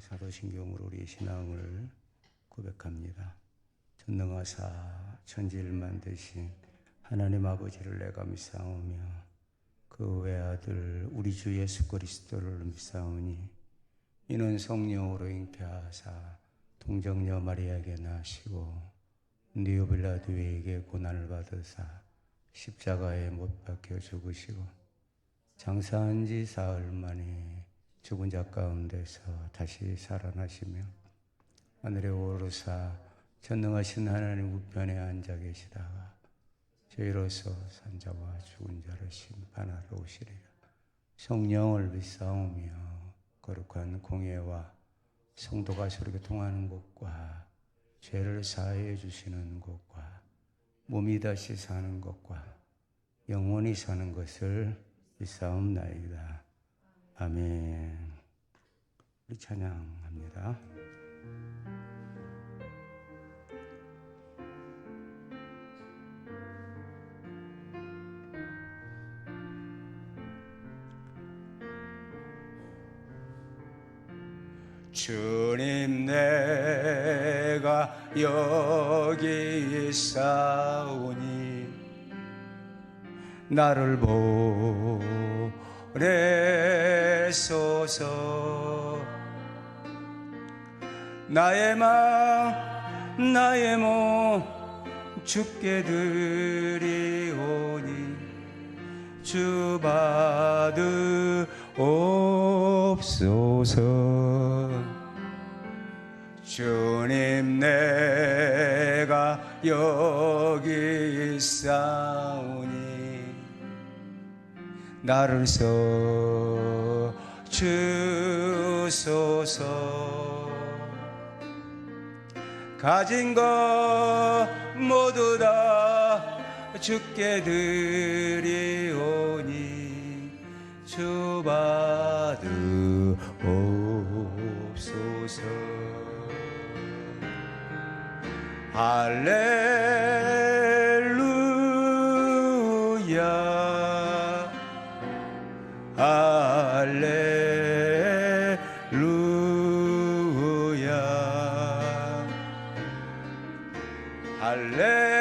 사도신경으로 우리의 신앙을 고백합니다. 전능하사 천지를 만드신 하나님 아버지를 내가 믿사오며 그 외아들 우리 주 예수 그리스도를 믿사오니 이는 성령으로 잉태하사 동정녀 마리아에게 나시고 본디오 빌라도에게 고난을 받으사 십자가에 못 박혀 죽으시고 장사한 지 사흘 만에 죽은 자 가운데서 다시 살아나시며 하늘에 오르사 전능하신 하나님 우편에 앉아 계시다가 저희로서 산자와 죽은 자를 심판하러 오시리라. 성령을 믿사오며 거룩한 공예와 성도가 서로 교통하는 것과 죄를 사하여 주시는 것과 몸이 다시 사는 것과 영원히 사는 것을 믿사옵나이다. 아멘. 우리 찬양합니다. 주님 내가 여기 있사오니 나를 보내소서. 나의 맘 나의 몸 주께 드리오니 주 받으옵소서. 주님 내가 여기 있사오니 나를 써 주소서. 가진 것 모두 다 주께 드리오니 주 받으옵소서. 할렐루야 할렐루야 할렐루야 할렐루야.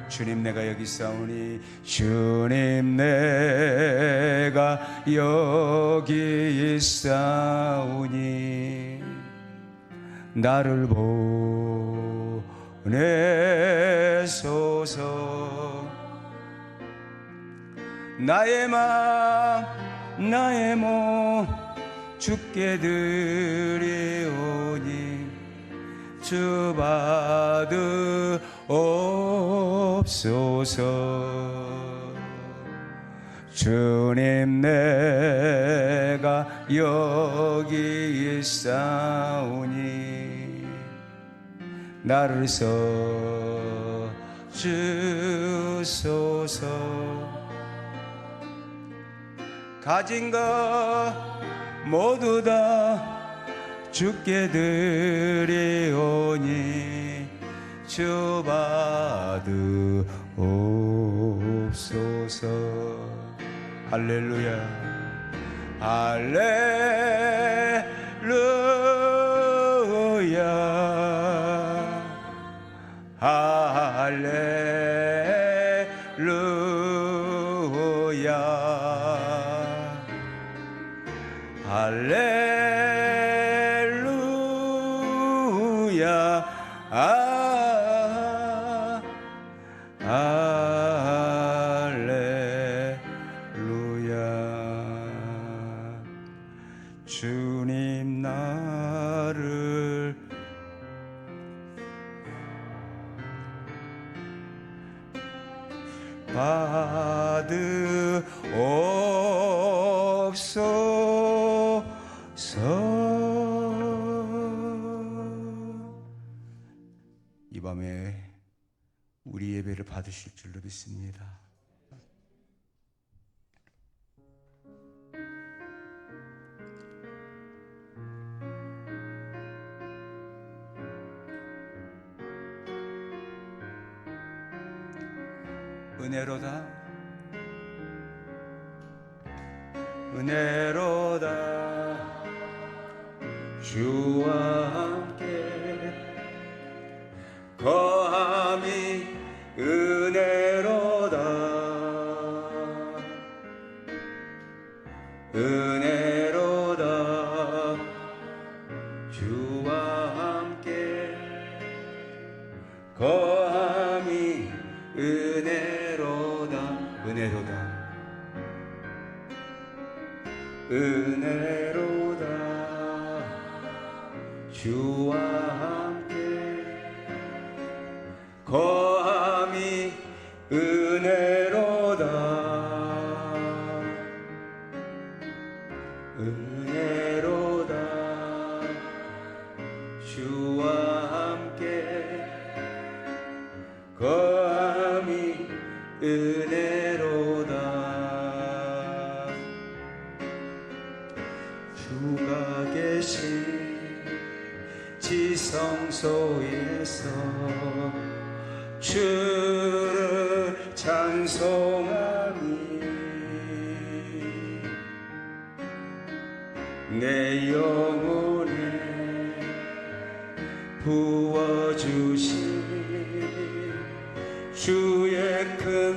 주님 내가 여기 있사오니 주님 내가 여기 있사오니 나를 보내소서. 나의 맘 나의 몸 주께 드리오니 주 받으옵소서. 주님 내가 여기 있사오니 나를 써 주소서. 가진 것 모두 다 주께 드리오니 주 받으옵소서. 할렐루야 할렐루야 할렐루야 할렐루야 할렐루야. 주님 나를 받으옵소서. 이 밤에 우리 예배를 받으실 줄로 믿습니다. 은혜로다 은혜로다 주와 함께 거함이 은혜로다 은혜로다 주와 함께 거함이 은혜로다 은혜로다 은혜로다 주와 함께 거함이 은혜로다 은혜로다 주와 함께 거함이 은혜로다 주가 계신 지성소에서 주를 찬송하니 내 영혼에 부어주신 주의 큰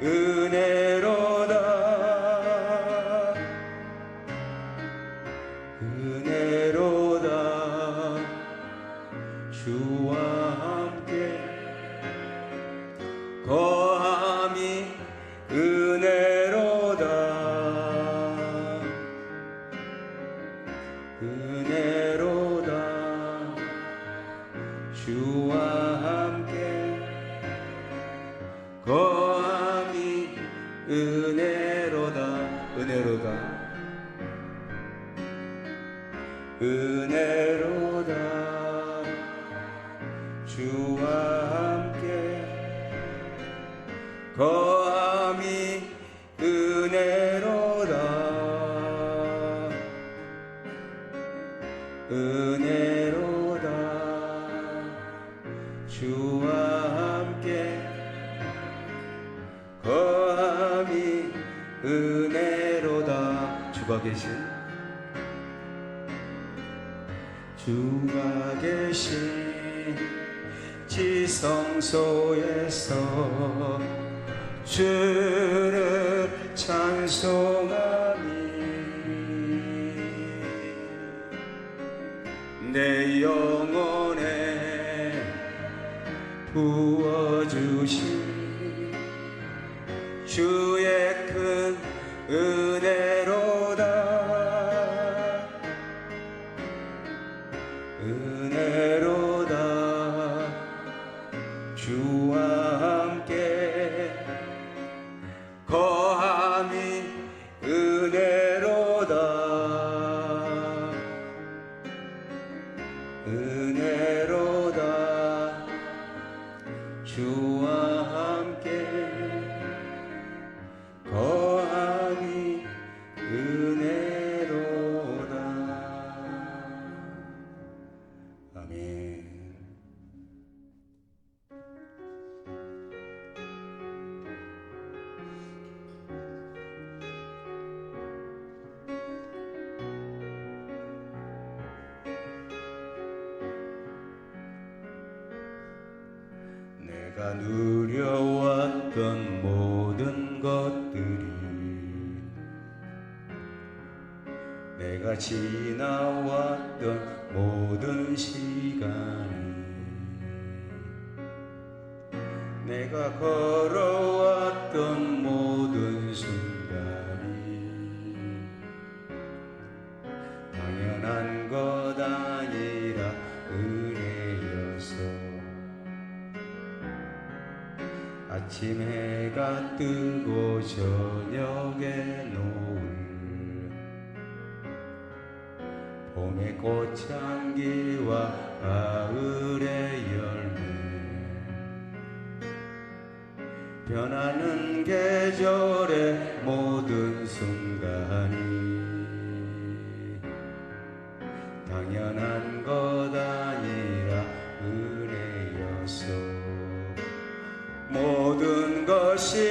은혜로다 은혜로다 주와 함께 거함이 은혜로다 은혜로다 주와 함께 거함이 은혜로다 은혜로다 은혜로다 주와 함께 거함이 은혜로다 은혜로다 주와 함께 거함이 은혜로다 주가 계신 지성소에서 주를 찬송하니 내 영혼에 부어주신 주의 큰 은혜로다 은혜로다 주와 함께 거함이 은혜로다 은혜로다 주와 함께 거함이 은혜로다 아멘. 내가 누려왔던 모든 것들이 내가 지나왔던 모든 시간이 내가 걸어왔던 모든 순간이 당연한 것 아니라 은혜여서 아침 해가 뜨고 저녁에 노을 봄의 꽃향기와 가을의 열매 변하는 계절의 모든 순간이 당연한 것 아니라 은혜여서 모든 것이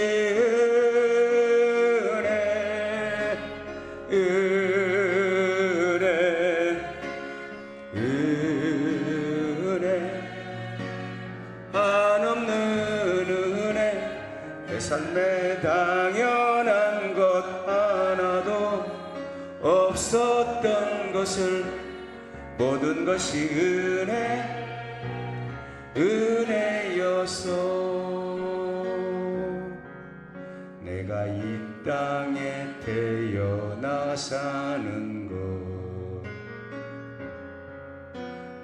내 삶에 당연한 것 하나도 없었던 것을 모든 것이 은혜였어. 내가 이 땅에 태어나 사는 것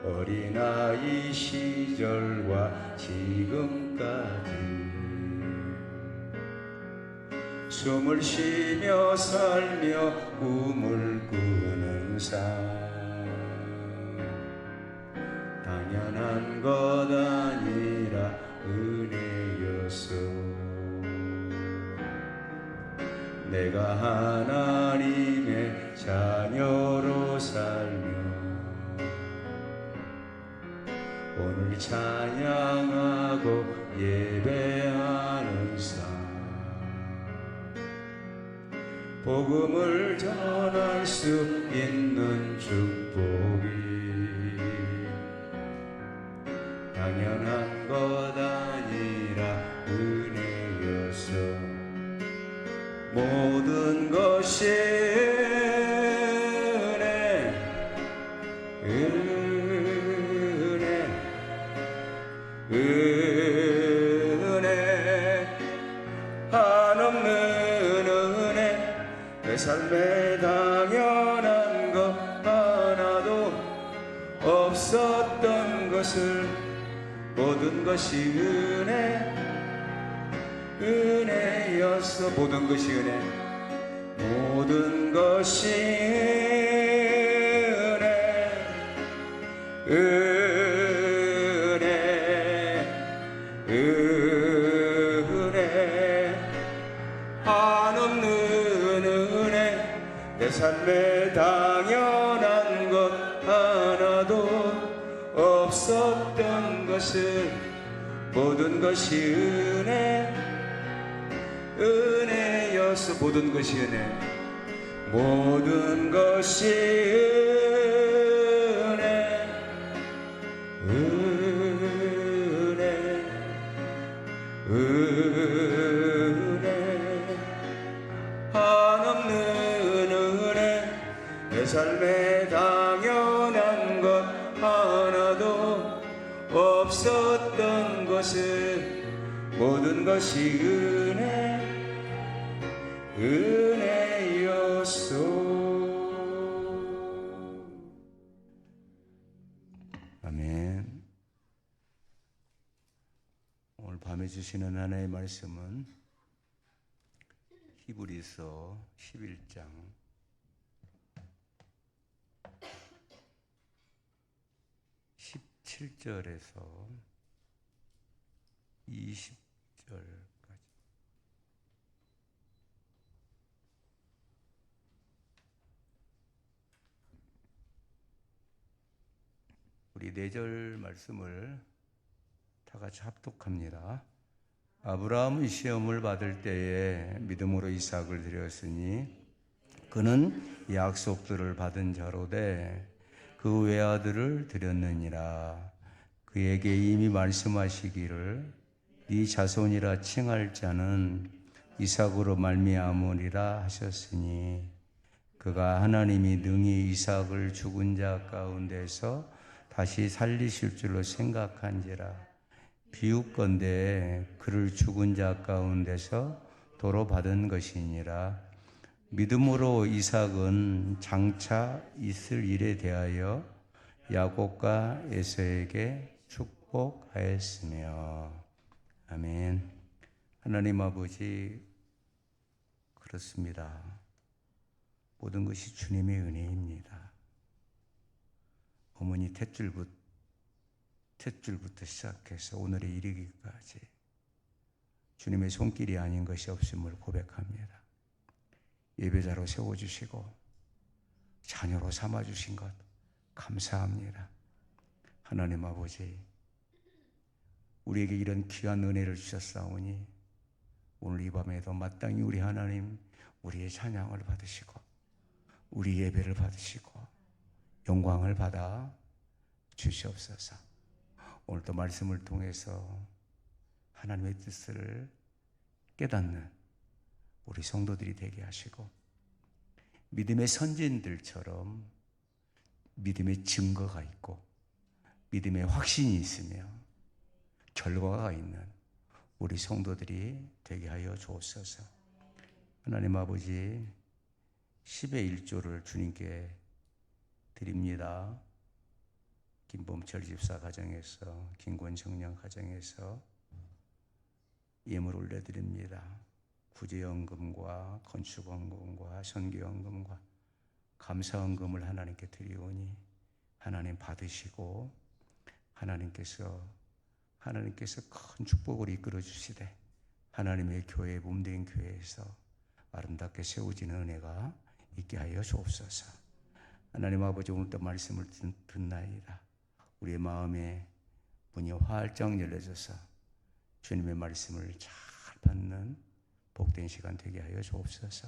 어린아이 시절과 지금까지 숨을 쉬며 살며 꿈을 꾸는 삶 당연한 것 아니라 은혜였어. 내가 하나님의 자녀로 살며 오늘 찬양하고 예배하는 삶 복음을 전할 수 있는 축복이 당연한 것 아니라 은혜였어. 모든 것이 은혜 한없는 은혜 내 삶에 당연한 것 하나도 없었던 것을 모든 것이 은혜였어. 모든 것이 모든 것이 은혜 한없는 은혜 내 삶에 당연한 것 하나도 없었던 것을 모든 것이 은혜였어. 모든 것이 모든 것이 은혜 한없는 은혜 내 삶에 당연한 것 하나도 없었던 것을 모든 것이 은혜였소. 아멘. 오늘 밤에 주시는 하나님의 말씀은 히브리서 11장 17절에서 20절까지 우리 4절 말씀을 다 같이 합독합니다. 아브라함이 시험을 받을 때에 믿음으로 이삭을 드렸으니 그는 약속들을 받은 자로되 그 외아들을 드렸느니라. 그에게 이미 말씀하시기를 네 자손이라 칭할 자는 이삭으로 말미암으리라 하셨으니 그가 하나님이 능히 이삭을 죽은 자 가운데서 다시 살리실 줄로 생각한지라. 비웃건대 그를 죽은 자 가운데서 도로 받은 것이니라. 믿음으로 이삭은 장차 있을 일에 대하여 야곱과 에서에게 축복하였으며. 아멘. 하나님 아버지, 그렇습니다. 모든 것이 주님의 은혜입니다. 어머니 탯줄부터 시작해서 오늘에 이르기까지 주님의 손길이 아닌 것이 없음을 고백합니다. 예배자로 세워주시고 자녀로 삼아주신 것 감사합니다. 하나님 아버지, 우리에게 이런 귀한 은혜를 주셨사오니 오늘 이 밤에도 마땅히 우리 하나님 우리의 찬양을 받으시고 우리 예배를 받으시고 영광을 받아 주시옵소서. 오늘도 말씀을 통해서 하나님의 뜻을 깨닫는 우리 성도들이 되게 하시고, 믿음의 선진들처럼 믿음의 증거가 있고 믿음의 확신이 있으며 결과가 있는 우리 성도들이 되게 하여 주옵소서. 하나님 아버지, 10의 1조를 주님께 드립니다. 김범철 집사 가정에서, 김권 정령 가정에서 예물 올려드립니다. 구제연금과 건축연금과 선교연금과 감사연금을 하나님께 드리오니 하나님 받으시고 하나님께서 큰 축복을 이끌어 주시되 하나님의 교회, 몸된 교회에서 아름답게 세워지는 은혜가 있게 하여 주옵소서. 하나님 아버지, 오늘도 말씀을 듣나이다. 우리의 마음에 문이 활짝 열려져서 주님의 말씀을 잘 받는 복된 시간 되게 하여 주옵소서.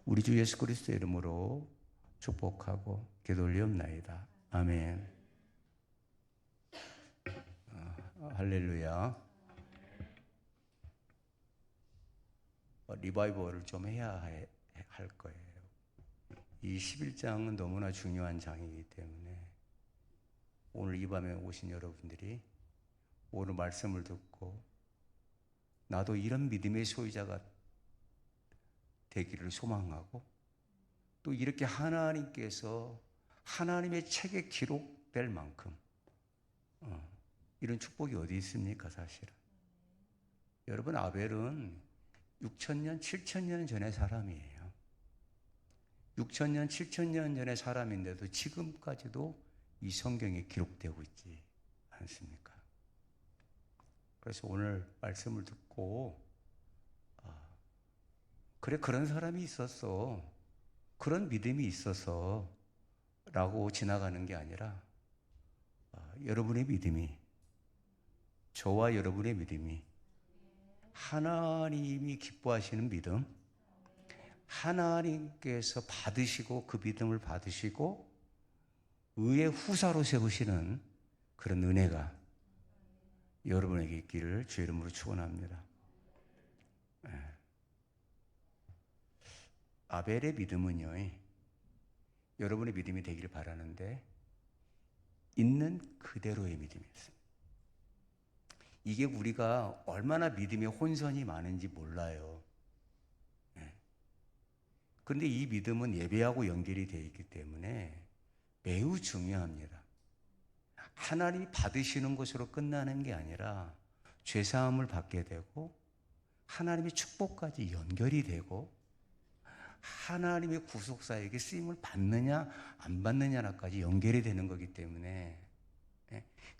우리 주 예수 그리스도의 이름으로 축복하고 기도 올리옵나이다. 아멘. 할렐루야. 리바이벌을 좀 해야 할 거예요. 이 11장은 너무나 중요한 장이기 때문에 오늘 이 밤에 오신 여러분들이 오늘 말씀을 듣고 나도 이런 믿음의 소유자가 되기를 소망하고, 또 이렇게 하나님께서 하나님의 책에 기록될 만큼 이런 축복이 어디 있습니까? 사실은 여러분, 아벨은 6,000년, 7,000년 전의 사람이에요. 6,000년, 7,000년 전의 사람인데도 지금까지도 이 성경에 기록되고 있지 않습니까? 그래서 오늘 말씀을 듣고 그래, 그런 사람이 있었어, 그런 믿음이 있어서 라고 지나가는 게 아니라 여러분의 믿음이, 저와 여러분의 믿음이 하나님이 기뻐하시는 믿음, 하나님께서 받으시고 그 믿음을 받으시고 의의 후사로 세우시는 그런 은혜가 여러분에게 있기를 주의 이름으로 축원합니다. 아벨의 믿음은요, 여러분의 믿음이 되기를 바라는데 있는 그대로의 믿음이었습니다. 이게 우리가 얼마나 믿음의 혼선이 많은지 몰라요. 그런데 이 믿음은 예배하고 연결이 되어 있기 때문에 매우 중요합니다. 하나님이 받으시는 것으로 끝나는 게 아니라 죄사함을 받게 되고 하나님의 축복까지 연결이 되고 하나님의 구속사에게 쓰임을 받느냐 안 받느냐까지 연결이 되는 거기 때문에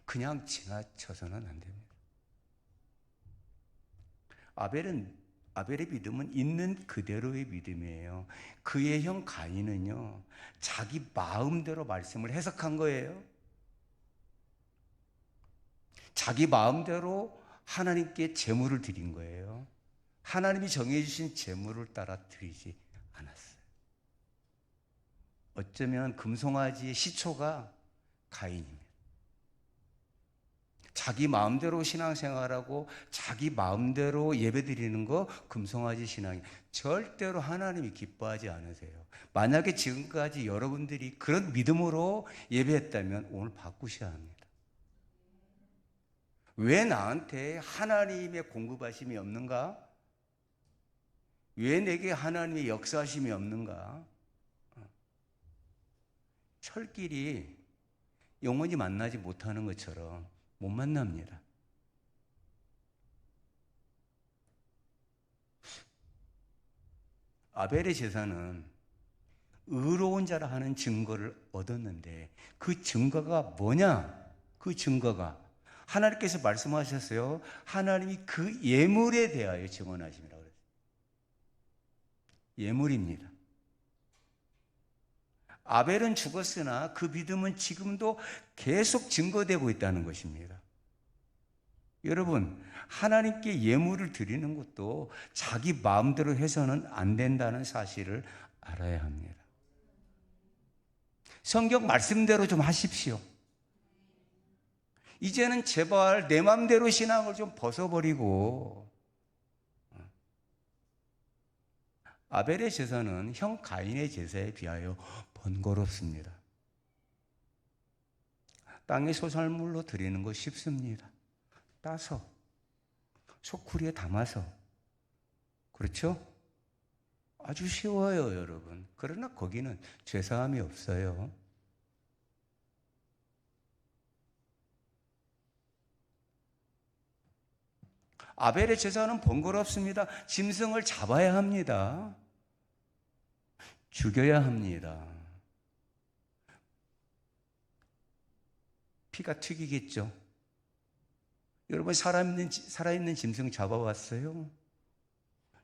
그냥 지나쳐서는 안 됩니다. 아벨의 믿음은 있는 그대로의 믿음이에요. 그의 형 가인은요, 자기 마음대로 말씀을 해석한 거예요. 자기 마음대로 하나님께 제물을 드린 거예요. 하나님이 정해주신 제물을 따라 드리지 않았어요. 어쩌면 금송아지의 시초가 가인입니다. 자기 마음대로 신앙생활하고 자기 마음대로 예배드리는 거 금송아지 신앙이 절대로 하나님이 기뻐하지 않으세요. 만약에 지금까지 여러분들이 그런 믿음으로 예배했다면 오늘 바꾸셔야 합니다. 왜 나한테 하나님의 공급하심이 없는가? 왜 내게 하나님의 역사하심이 없는가? 철길이 영원히 만나지 못하는 것처럼 못 만납니다. 아벨의 제사는 의로운 자라 하는 증거를 얻었는데 그 증거가 뭐냐? 그 증거가 하나님께서 말씀하셨어요. 하나님이 그 예물에 대하여 증언하심이라고 그랬어요. 예물입니다. 아벨은 죽었으나 그 믿음은 지금도 계속 증거되고 있다는 것입니다. 여러분, 하나님께 예물을 드리는 것도 자기 마음대로 해서는 안 된다는 사실을 알아야 합니다. 성경 말씀대로 좀 하십시오. 이제는 제발 내 마음대로 신앙을 좀 벗어버리고 아벨의 제사는 형 가인의 제사에 비하여 번거롭습니다. 땅의 소산물로 드리는 거 쉽습니다. 따서 소쿠리에 담아서. 그렇죠? 아주 쉬워요, 여러분. 그러나 거기는 죄사함이 없어요. 아벨의 제사는 번거롭습니다. 짐승을 잡아야 합니다. 죽여야 합니다. 피가 튀기겠죠. 여러분, 살아있는 짐승 잡아봤어요?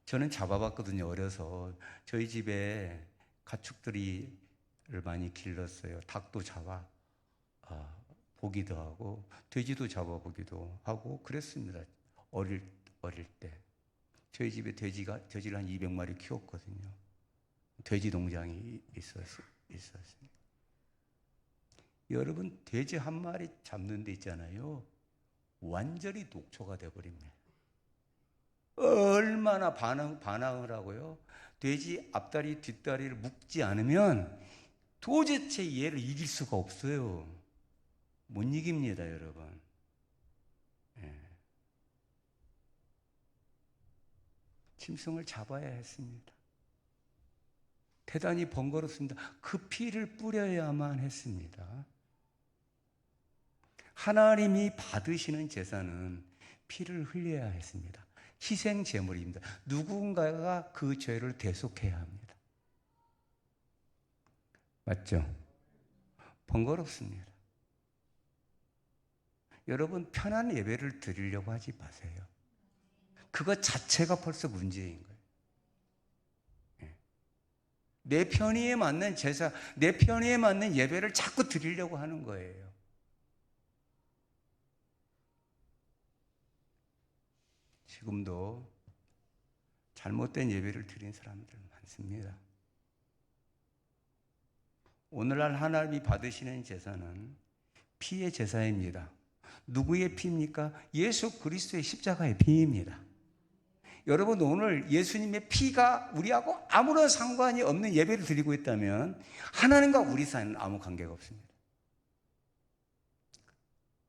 저는 잡아봤거든요. 어려서 저희 집에 가축들을 많이 길렀어요. 닭도 보기도 하고 돼지도 잡아보기도 하고 그랬습니다. 어릴 때 저희 집에 돼지를 한 200마리 키웠거든요. 돼지 농장이 있었어요. 여러분, 돼지 한 마리 잡는 데 있잖아요. 완전히 녹초가 돼버립니다. 얼마나 반항을 하고요. 돼지 앞다리 뒷다리를 묶지 않으면 도대체 얘를 이길 수가 없어요. 못 이깁니다, 여러분. 짐승을 잡아야 했습니다. 대단히 번거롭습니다. 그 피를 뿌려야만 했습니다. 하나님이 받으시는 제사는 피를 흘려야 했습니다. 희생 제물입니다. 누군가가 그 죄를 대속해야 합니다. 맞죠? 번거롭습니다. 여러분, 편한 예배를 드리려고 하지 마세요. 그것 자체가 벌써 문제인 거예요. 내 편의에 맞는 제사, 내 편의에 맞는 예배를 자꾸 드리려고 하는 거예요. 지금도 잘못된 예배를 드린 사람들 많습니다. 오늘날 하나님이 받으시는 제사는 피의 제사입니다. 누구의 피입니까? 예수 그리스도의 십자가의 피입니다. 여러분, 오늘 예수님의 피가 우리하고 아무런 상관이 없는 예배를 드리고 있다면 하나님과 우리 사이는 아무 관계가 없습니다.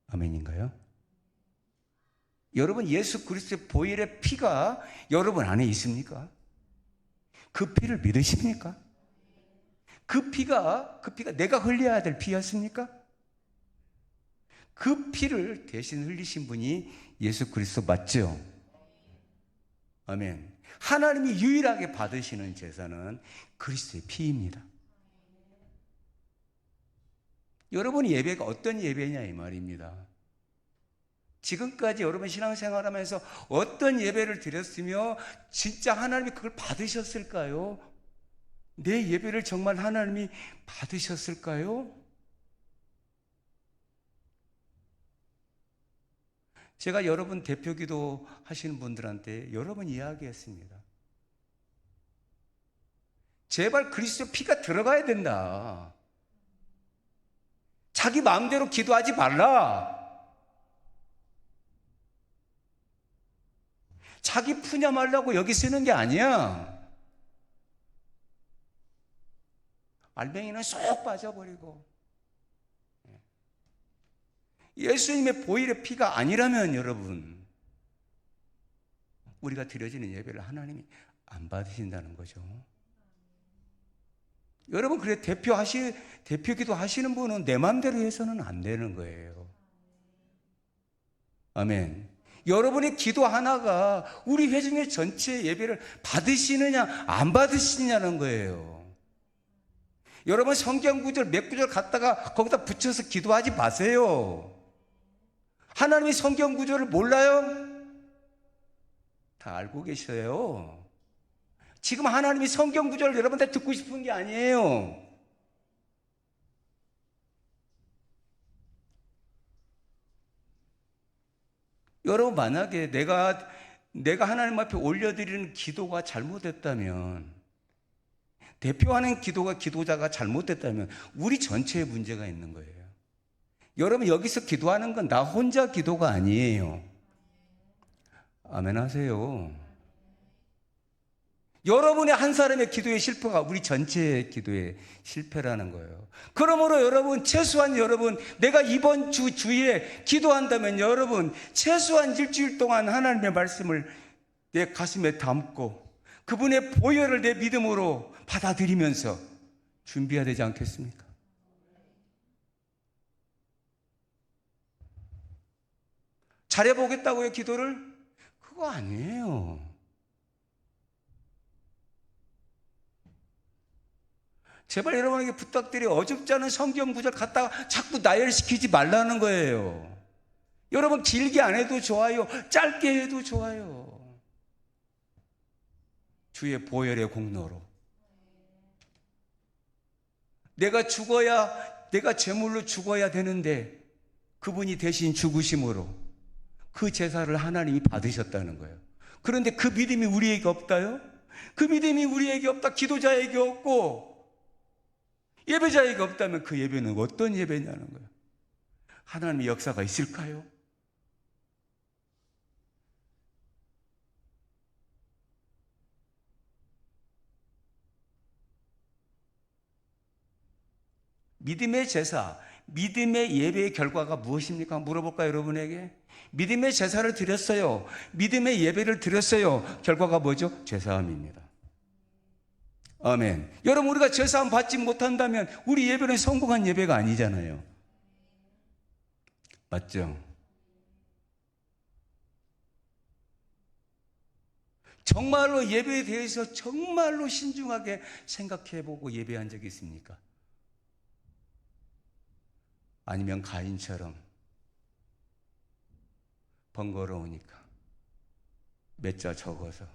아멘인가요? 여러분, 예수 그리스도의 보혈의 피가 여러분 안에 있습니까? 그 피를 믿으십니까? 그 피가 내가 흘려야 될 피였습니까? 그 피를 대신 흘리신 분이 예수 그리스도 맞죠? 아멘. 하나님이 유일하게 받으시는 제사는 그리스도의 피입니다. 여러분, 예배가 어떤 예배냐 이 말입니다. 지금까지 여러분 신앙생활하면서 어떤 예배를 드렸으며 진짜 하나님이 그걸 받으셨을까요? 내 예배를 정말 하나님이 받으셨을까요? 제가 여러분 대표기도 하시는 분들한테 여러 번 이야기했습니다. 제발 그리스도 피가 들어가야 된다. 자기 마음대로 기도하지 말라. 자기 푸냐 말라고 여기 쓰는 게 아니야. 알맹이는 쏙 빠져버리고. 예수님의 보혈의 피가 아니라면 여러분, 우리가 드려지는 예배를 하나님이 안 받으신다는 거죠. 여러분, 그래 대표기도 하시는 분은 내 마음대로 해서는 안 되는 거예요. 아멘. 여러분의 기도 하나가 우리 회중의 전체 예배를 받으시느냐 안 받으시느냐는 거예요. 여러분, 성경 구절 몇 구절 갖다가 거기다 붙여서 기도하지 마세요. 하나님이 성경 구절을 몰라요? 다 알고 계셔요. 지금 하나님이 성경 구절을 여러분들 듣고 싶은 게 아니에요. 여러분, 만약에 내가 하나님 앞에 올려드리는 기도가 잘못됐다면, 대표하는 기도자가 잘못됐다면 우리 전체에 문제가 있는 거예요. 여러분, 여기서 기도하는 건 나 혼자 기도가 아니에요. 아멘 하세요. 여러분의 한 사람의 기도의 실패가 우리 전체의 기도의 실패라는 거예요. 그러므로 여러분, 최소한 여러분, 내가 이번 주에 기도한다면 여러분, 최소한 일주일 동안 하나님의 말씀을 내 가슴에 담고 그분의 보혈을 내 믿음으로 받아들이면서 준비해야 되지 않겠습니까? 잘해보겠다고요, 기도를? 그거 아니에요. 제발 여러분에게 부탁드려, 어줍지 않은 성경 구절 갖다가 자꾸 나열시키지 말라는 거예요. 여러분, 길게 안 해도 좋아요. 짧게 해도 좋아요. 주의 보혈의 공로로. 내가 제물로 죽어야 되는데 그분이 대신 죽으심으로 그 제사를 하나님이 받으셨다는 거예요. 그런데 그 믿음이 우리에게 없다요? 그 믿음이 우리에게 없다, 기도자에게 없고 예배자에게 없다면 그 예배는 어떤 예배냐는 거예요. 하나님의 역사가 있을까요? 믿음의 제사, 믿음의 예배의 결과가 무엇입니까? 물어볼까요, 여러분에게? 믿음의 제사를 드렸어요. 믿음의 예배를 드렸어요. 결과가 뭐죠? 죄사함입니다. 아멘. 여러분, 우리가 죄사함 받지 못한다면 우리 예배는 성공한 예배가 아니잖아요. 맞죠? 정말로 예배에 대해서 정말로 신중하게 생각해보고 예배한 적이 있습니까? 아니면 가인처럼 번거로우니까 몇 자 적어서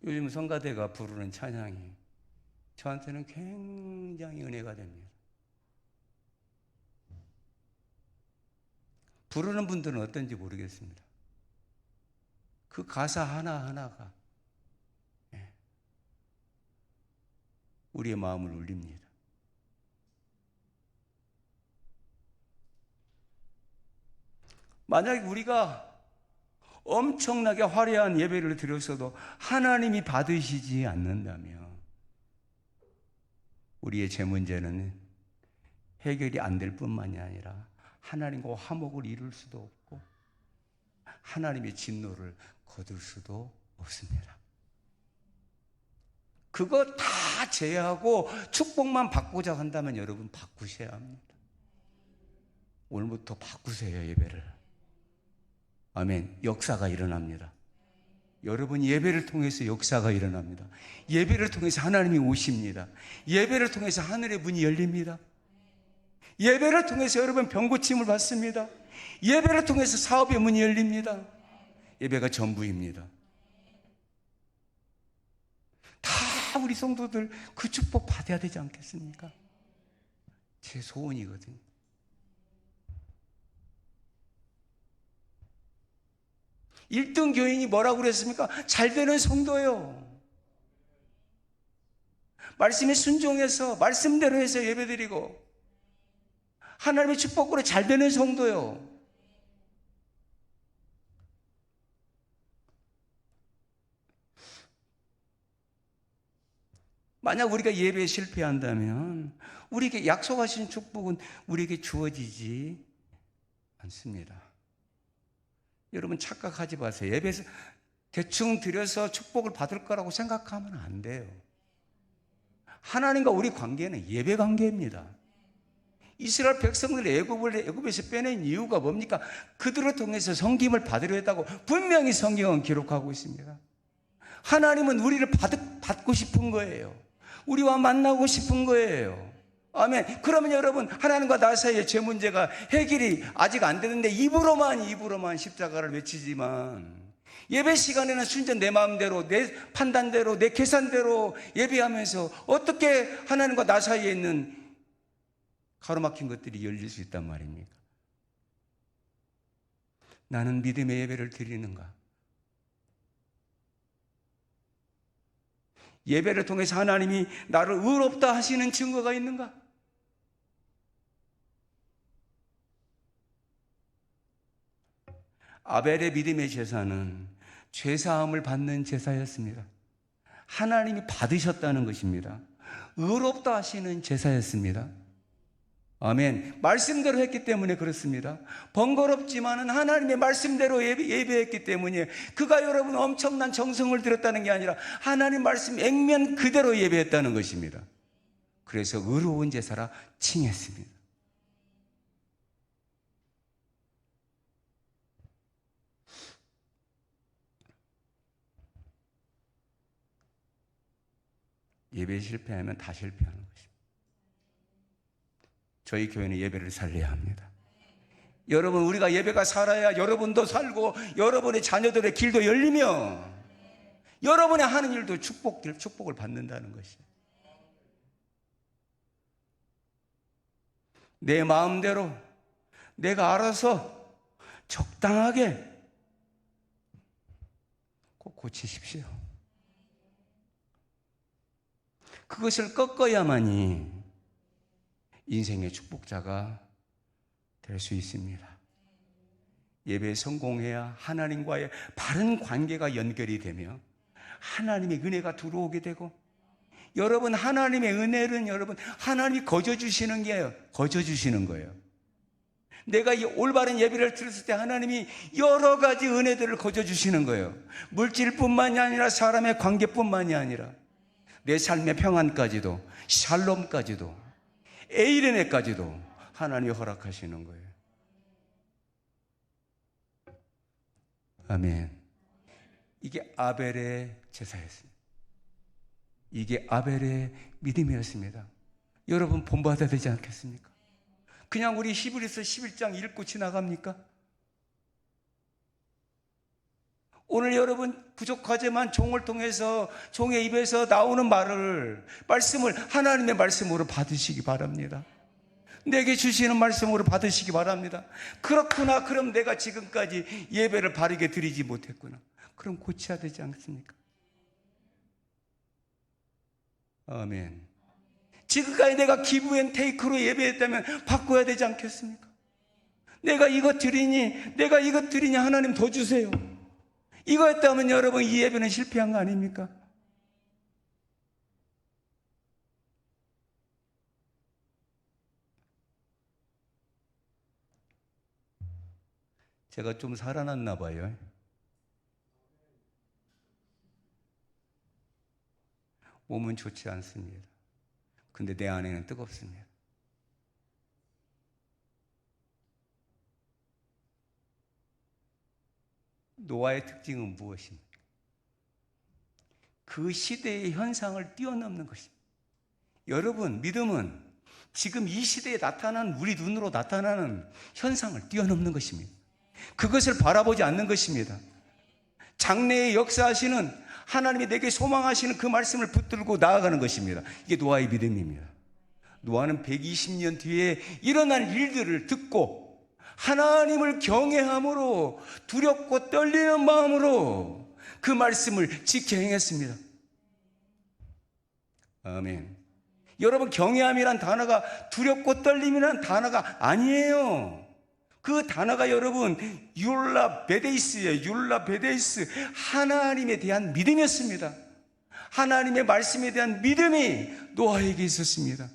요즘 성가대가 부르는 찬양이 저한테는 굉장히 은혜가 됩니다. 부르는 분들은 어떤지 모르겠습니다. 그 가사 하나하나가 우리의 마음을 울립니다. 만약에 우리가 엄청나게 화려한 예배를 드렸어도 하나님이 받으시지 않는다면 우리의 제 문제는 해결이 안 될 뿐만이 아니라 하나님과 화목을 이룰 수도 없고 하나님의 진노를 거둘 수도 없습니다. 그거 다 제외하고 축복만 받고자 한다면 여러분 바꾸셔야 합니다. 오늘부터 바꾸세요, 예배를. 아멘. 역사가 일어납니다. 여러분, 예배를 통해서 역사가 일어납니다. 예배를 통해서 하나님이 오십니다. 예배를 통해서 하늘의 문이 열립니다. 예배를 통해서 여러분 병고침을 받습니다. 예배를 통해서 사업의 문이 열립니다. 예배가 전부입니다. 다 우리 성도들 그 축복 받아야 되지 않겠습니까? 제 소원이거든요. 일등 교인이 뭐라고 그랬습니까? 잘 되는 성도요. 말씀에 순종해서 말씀대로 해서 예배드리고 하나님의 축복으로 잘 되는 성도요. 만약 우리가 예배에 실패한다면 우리에게 약속하신 축복은 우리에게 주어지지 않습니다. 여러분, 착각하지 마세요. 예배에서 대충 드려서 축복을 받을 거라고 생각하면 안 돼요. 하나님과 우리 관계는 예배 관계입니다. 이스라엘 백성들 애굽에서 빼낸 이유가 뭡니까? 그들을 통해서 섬김을 받으려 했다고 분명히 성경은 기록하고 있습니다. 하나님은 우리를 받고 싶은 거예요. 우리와 만나고 싶은 거예요. 아멘. 그러면 여러분, 하나님과 나 사이의 죄 문제가 해결이 아직 안 되는데 입으로만 십자가를 외치지만 예배 시간에는 순전 내 마음대로, 내 판단대로, 내 계산대로 예배하면서 어떻게 하나님과 나 사이에 있는 가로막힌 것들이 열릴 수 있단 말입니까? 나는 믿음의 예배를 드리는가? 예배를 통해서 하나님이 나를 의롭다 하시는 증거가 있는가? 아벨의 믿음의 제사는 죄사함을 받는 제사였습니다. 하나님이 받으셨다는 것입니다. 의롭다 하시는 제사였습니다. 아멘. 말씀대로 했기 때문에 그렇습니다. 번거롭지만은 하나님의 말씀대로 예배했기 때문에, 그가 여러분 엄청난 정성을 들였다는 게 아니라 하나님 말씀 액면 그대로 예배했다는 것입니다. 그래서 의로운 제사라 칭했습니다. 예배 실패하면 다 실패하는 것입니다. 저희 교회는 예배를 살려야 합니다. 여러분, 우리가 예배가 살아야 여러분도 살고 여러분의 자녀들의 길도 열리며 여러분의 하는 일도 축복을 받는다는 것이에요. 내 마음대로 내가 알아서 적당하게 꼭 고치십시오. 그것을 꺾어야만이 인생의 축복자가 될 수 있습니다. 예배에 성공해야 하나님과의 바른 관계가 연결이 되며 하나님의 은혜가 들어오게 되고, 여러분 하나님의 은혜는 여러분 하나님이 거저 주시는 거예요. 내가 이 올바른 예배를 드렸을 때 하나님이 여러 가지 은혜들을 거저 주시는 거예요. 물질뿐만이 아니라 사람의 관계뿐만이 아니라 내 삶의 평안까지도, 샬롬까지도, 에이레네까지도 하나님이 허락하시는 거예요. 아멘. 이게 아벨의 제사였습니다. 이게 아벨의 믿음이었습니다. 여러분 본받아야 되지 않겠습니까? 그냥 우리 히브리서 11장 읽고 지나갑니까? 오늘 여러분 부족하지만 종을 통해서, 종의 입에서 나오는 말씀을 하나님의 말씀으로 받으시기 바랍니다. 내게 주시는 말씀으로 받으시기 바랍니다. 그렇구나, 그럼 내가 지금까지 예배를 바르게 드리지 못했구나, 그럼 고쳐야 되지 않습니까? 아멘. 지금까지 내가 기브 앤 테이크로 예배했다면 바꿔야 되지 않겠습니까? 내가 이것 드리니 하나님 더 주세요. 이거 했다면 여러분 이 예배는 실패한 거 아닙니까? 제가 좀 살아났나 봐요. 몸은 좋지 않습니다. 근데 내 안에는 뜨겁습니다. 노아의 특징은 무엇입니까? 그 시대의 현상을 뛰어넘는 것입니다. 여러분, 믿음은 지금 이 시대에 나타나는, 우리 눈으로 나타나는 현상을 뛰어넘는 것입니다. 그것을 바라보지 않는 것입니다. 장래에 역사하시는 하나님이 내게 소망하시는 그 말씀을 붙들고 나아가는 것입니다. 이게 노아의 믿음입니다. 노아는 120년 뒤에 일어날 일들을 듣고 하나님을 경외함으로, 두렵고 떨리는 마음으로 그 말씀을 지켜 행했습니다. 아멘. 여러분, 경외함이란 단어가 두렵고 떨림이란 단어가 아니에요. 그 단어가 여러분 율라 베데이스예요. 율라 베데이스, 하나님에 대한 믿음이었습니다. 하나님의 말씀에 대한 믿음이 노아에게 있었습니다.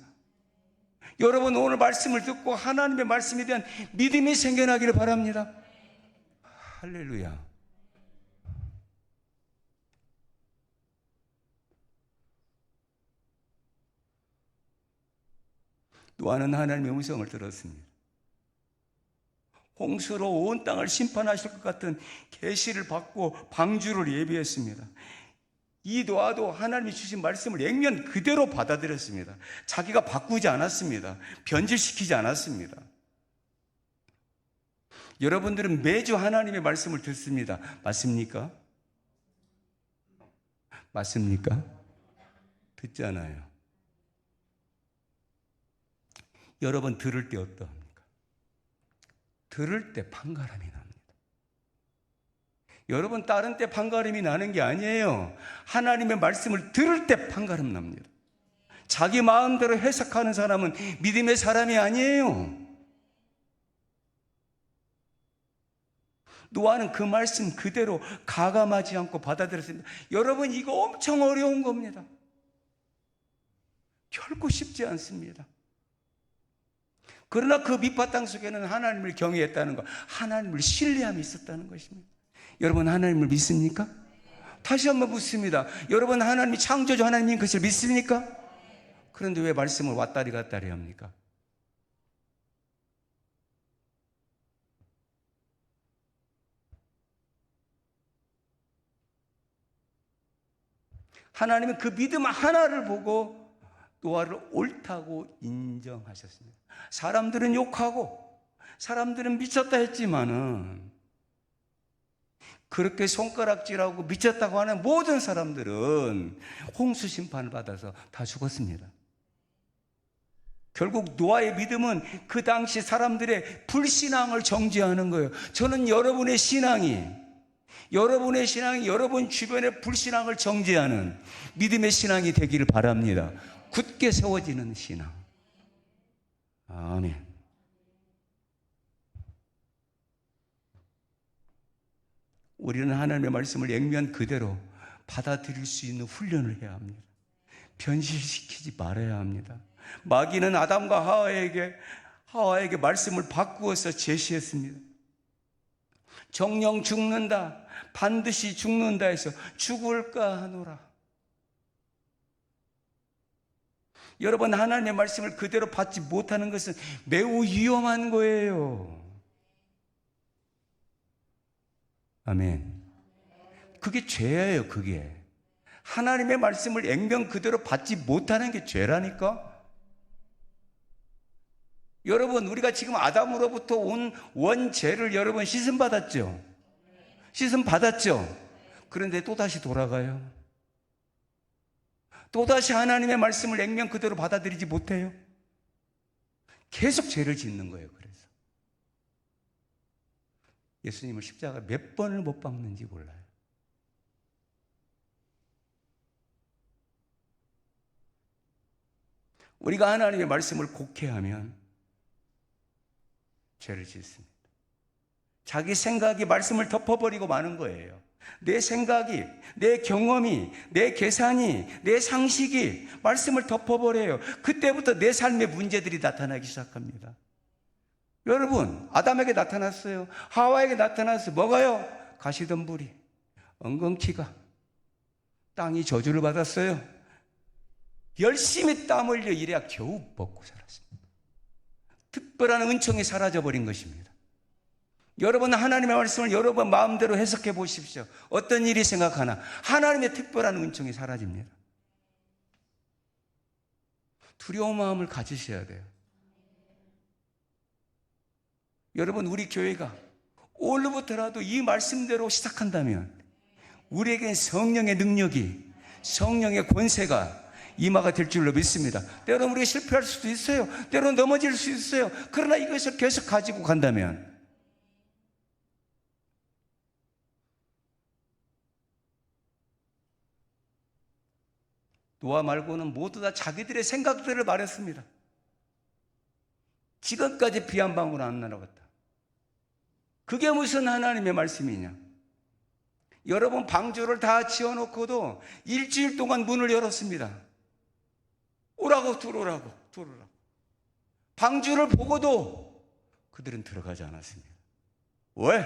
여러분 오늘 말씀을 듣고 하나님의 말씀에 대한 믿음이 생겨나기를 바랍니다. 할렐루야. 노아는 하나님의 음성을 들었습니다. 홍수로 온 땅을 심판하실 것 같은 계시를 받고 방주를 예비했습니다. 이 노아도 하나님이 주신 말씀을 액면 그대로 받아들였습니다. 자기가 바꾸지 않았습니다. 변질시키지 않았습니다. 여러분들은 매주 하나님의 말씀을 듣습니다. 맞습니까? 맞습니까? 듣잖아요. 여러분 들을 때 어떠합니까? 들을 때 판가름이 납니다. 여러분 다른 때 판가름이 나는 게 아니에요. 하나님의 말씀을 들을 때 판가름 납니다. 자기 마음대로 해석하는 사람은 믿음의 사람이 아니에요. 노아는 그 말씀 그대로 가감하지 않고 받아들였습니다. 여러분, 이거 엄청 어려운 겁니다. 결코 쉽지 않습니다. 그러나 그 밑바탕 속에는 하나님을 경외했다는 것, 하나님을 신뢰함이 있었다는 것입니다. 여러분, 하나님을 믿습니까? 다시 한번 묻습니다. 여러분, 하나님이 창조주 하나님인 것을 믿습니까? 그런데 왜 말씀을 왔다리 갔다리 합니까? 하나님은 그 믿음 하나를 보고 노아를 옳다고 인정하셨습니다. 사람들은 욕하고 사람들은 미쳤다 했지만은 그렇게 손가락질하고 미쳤다고 하는 모든 사람들은 홍수 심판을 받아서 다 죽었습니다. 결국 노아의 믿음은 그 당시 사람들의 불신앙을 정죄하는 거예요. 저는 여러분의 신앙이 여러분 주변의 불신앙을 정죄하는 믿음의 신앙이 되기를 바랍니다. 굳게 세워지는 신앙. 아멘. 우리는 하나님의 말씀을 액면 그대로 받아들일 수 있는 훈련을 해야 합니다. 변질시키지 말아야 합니다. 마귀는 아담과 하와에게 말씀을 바꾸어서 제시했습니다. 정령 죽는다, 반드시 죽는다 해서 죽을까 하노라. 여러분, 하나님의 말씀을 그대로 받지 못하는 것은 매우 위험한 거예요. 아멘. 그게 죄예요. 그게 하나님의 말씀을 액면 그대로 받지 못하는 게 죄라니까. 여러분, 우리가 지금 아담으로부터 온 원죄를 여러분 씻음 받았죠? 씻음 받았죠? 그런데 또다시 돌아가요. 또다시 하나님의 말씀을 액면 그대로 받아들이지 못해요. 계속 죄를 짓는 거예요. 그래서 예수님을 십자가 몇 번을 못 박는지 몰라요. 우리가 하나님의 말씀을 곡해하면 죄를 짓습니다. 자기 생각이 말씀을 덮어버리고 마는 거예요. 내 생각이, 내 경험이, 내 계산이, 내 상식이 말씀을 덮어버려요. 그때부터 내 삶의 문제들이 나타나기 시작합니다. 여러분, 아담에게 나타났어요. 하와에게 나타났어요. 뭐가요? 가시덤불이, 엉겅퀴가, 땅이 저주를 받았어요. 열심히 땀 흘려 일해야 겨우 먹고 살았습니다. 특별한 은총이 사라져버린 것입니다. 여러분, 하나님의 말씀을 여러분 마음대로 해석해 보십시오. 어떤 일이 생각하나 하나님의 특별한 은총이 사라집니다. 두려운 마음을 가지셔야 돼요. 여러분, 우리 교회가 오늘부터라도 이 말씀대로 시작한다면 우리에겐 성령의 능력이, 성령의 권세가 임하가 될 줄로 믿습니다. 때로는 우리가 실패할 수도 있어요. 때로는 넘어질 수 있어요. 그러나 이것을 계속 가지고 간다면 노아 말고는 모두 다 자기들의 생각들을 말했습니다. 지금까지 비 한 방울 안 날아갔다. 그게 무슨 하나님의 말씀이냐? 여러분, 방주를 다 지어놓고도 일주일 동안 문을 열었습니다. 오라고 들어오라고. 방주를 보고도 그들은 들어가지 않았습니다. 왜?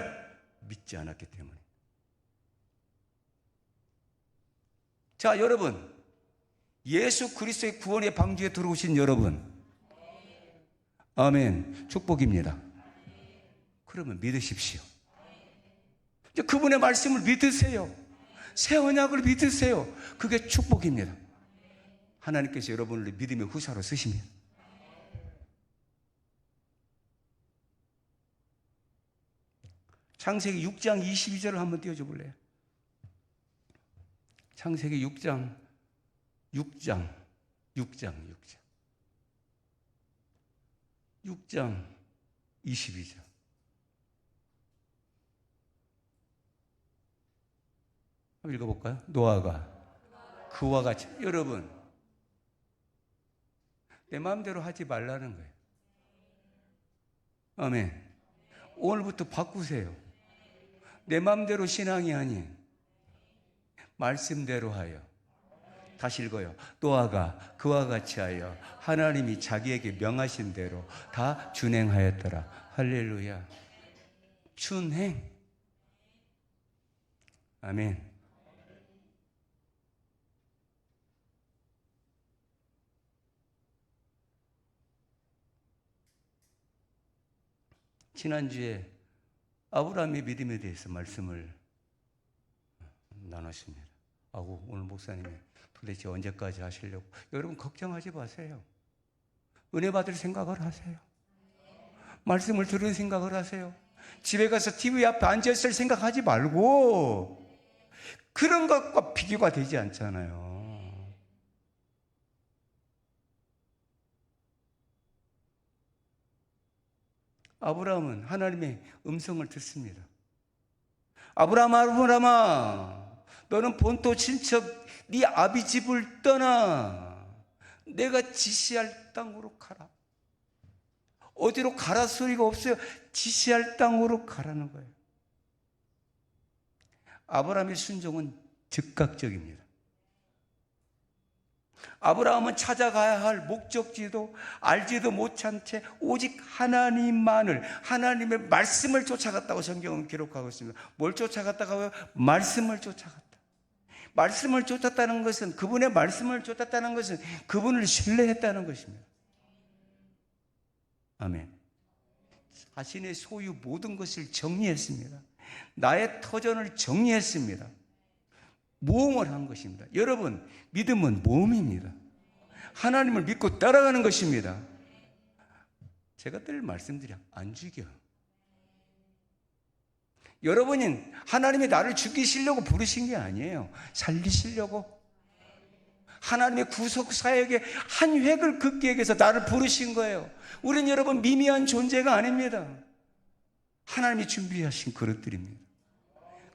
믿지 않았기 때문에. 자, 여러분, 예수 그리스도의 구원의 방주에 들어오신 여러분, 아멘, 축복입니다. 그러면 믿으십시오. 그분의 말씀을 믿으세요. 새 언약을 믿으세요. 그게 축복입니다. 하나님께서 여러분을 믿음의 후사로 쓰십니다. 창세기 6장 22절을 한번 띄워줘 볼래요? 창세기 6장 22절. 한번 읽어볼까요? 노아가 그와 같이. 여러분, 내 마음대로 하지 말라는 거예요. 아멘. 오늘부터 바꾸세요. 내 마음대로 신앙이 아닌 말씀대로 하여. 다시 읽어요. 노아가 그와 같이 하여 하나님이 자기에게 명하신 대로 다 준행하였더라. 할렐루야. 준행. 아멘. 지난주에 아브라함의 믿음에 대해서 말씀을 나눴습니다. 오늘 목사님이 도대체 언제까지 하시려고. 여러분 걱정하지 마세요. 은혜 받을 생각을 하세요. 말씀을 들은 생각을 하세요. 집에 가서 TV 앞에 앉아있을 생각하지 말고. 그런 것과 비교가 되지 않잖아요. 아브라함은 하나님의 음성을 듣습니다. 아브라함아, 너는 본토 친척 네 아비 집을 떠나 내가 지시할 땅으로 가라. 어디로 가라 소리가 없어요. 지시할 땅으로 가라는 거예요. 아브라함의 순종은 즉각적입니다. 아브라함은 찾아가야 할 목적지도 알지도 못한 채 오직 하나님만을, 하나님의 말씀을 쫓아갔다고 성경은 기록하고 있습니다. 뭘 쫓아갔다고요? 말씀을 쫓아갔다. 말씀을 쫓았다는 것은, 그분의 말씀을 쫓았다는 것은 그분을 신뢰했다는 것입니다. 아멘. 자신의 소유 모든 것을 정리했습니다. 나의 터전을 정리했습니다. 모험을 한 것입니다. 여러분, 믿음은 모험입니다. 하나님을 믿고 따라가는 것입니다. 제가 늘 말씀드려, 안 죽여. 여러분이 하나님이 나를 죽이시려고 부르신 게 아니에요. 살리시려고. 하나님의 구속사역의 한 획을 긋기 위해서 나를 부르신 거예요. 우린 여러분 미미한 존재가 아닙니다. 하나님이 준비하신 그릇들입니다.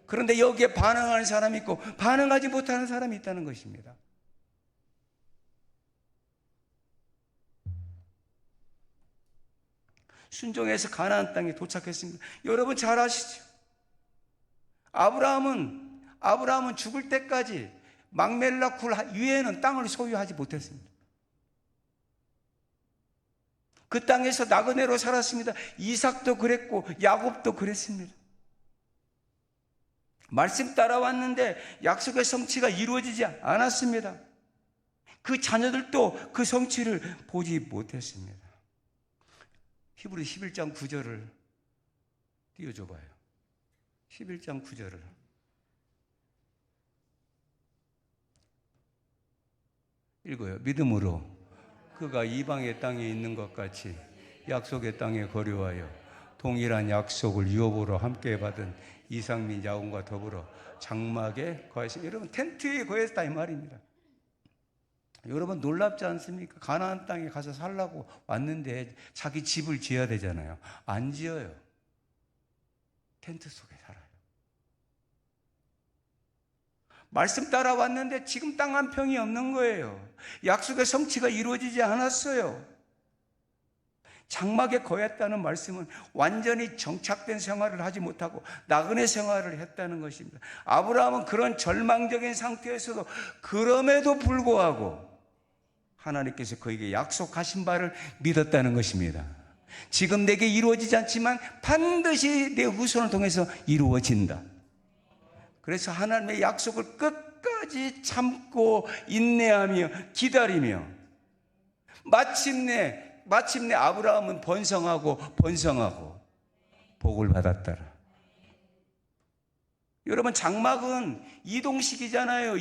그런데 여기에 반응하는 사람이 있고 반응하지 못하는 사람이 있다는 것입니다. 순종해서 가나안 땅에 도착했습니다. 여러분 잘 아시죠? 아브라함은 죽을 때까지 막멜라 굴 위에는 땅을 소유하지 못했습니다. 그 땅에서 나그네로 살았습니다. 이삭도 그랬고 야곱도 그랬습니다. 말씀 따라왔는데 약속의 성취가 이루어지지 않았습니다. 그 자녀들도 그 성취를 보지 못했습니다. 히브리 11장 9절을 띄워줘봐요. 11장 9절을. 읽어요. 믿음으로 그가 이방의 땅에 있는 것 같이 약속의 땅에 거류하여 동일한 약속을 유업으로 함께 받은 이삭 및 야곱과 더불어 장막에 거했습니다. 여러분 텐트에 거했다 이 말입니다. 여러분 놀랍지 않습니까? 가나안 땅에 가서 살라고 왔는데 자기 집을 지어야 되잖아요. 안 지어요. 텐트 속에 살아요. 말씀 따라왔는데 지금 땅 한 평이 없는 거예요. 약속의 성취가 이루어지지 않았어요. 장막에 거했다는 말씀은 완전히 정착된 생활을 하지 못하고 나그네 생활을 했다는 것입니다. 아브라함은 그런 절망적인 상태에서도 그럼에도 불구하고 하나님께서 그에게 약속하신 바를 믿었다는 것입니다. 지금 내게 이루어지지 않지만 반드시 내 후손을 통해서 이루어진다. 그래서 하나님의 약속을 끝까지 참고 인내하며 기다리며 마침내 아브라함은 번성하고 복을 받았더라. 여러분 장막은 이동식이잖아요.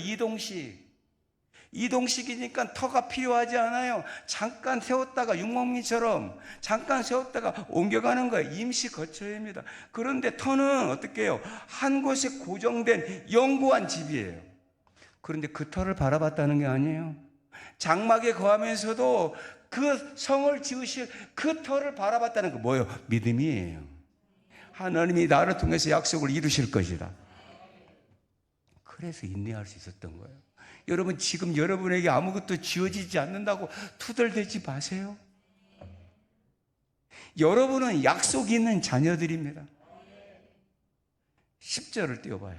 이동식이니까 터가 필요하지 않아요. 잠깐 세웠다가 육목미처럼 잠깐 세웠다가 옮겨가는 거예요. 임시 거처입니다. 그런데 터는 어떻게 해요? 한 곳에 고정된 영구한 집이에요. 그런데 그 터를 바라봤다는 게 아니에요. 장막에 거하면서도 그 성을 지으실 그 터를 바라봤다는 거 뭐예요? 믿음이에요. 하나님이 나를 통해서 약속을 이루실 것이다. 그래서 인내할 수 있었던 거예요. 여러분 지금 여러분에게 아무것도 지어지지 않는다고 투덜대지 마세요. 여러분은 약속이 있는 자녀들입니다. 10절을 띄워봐요.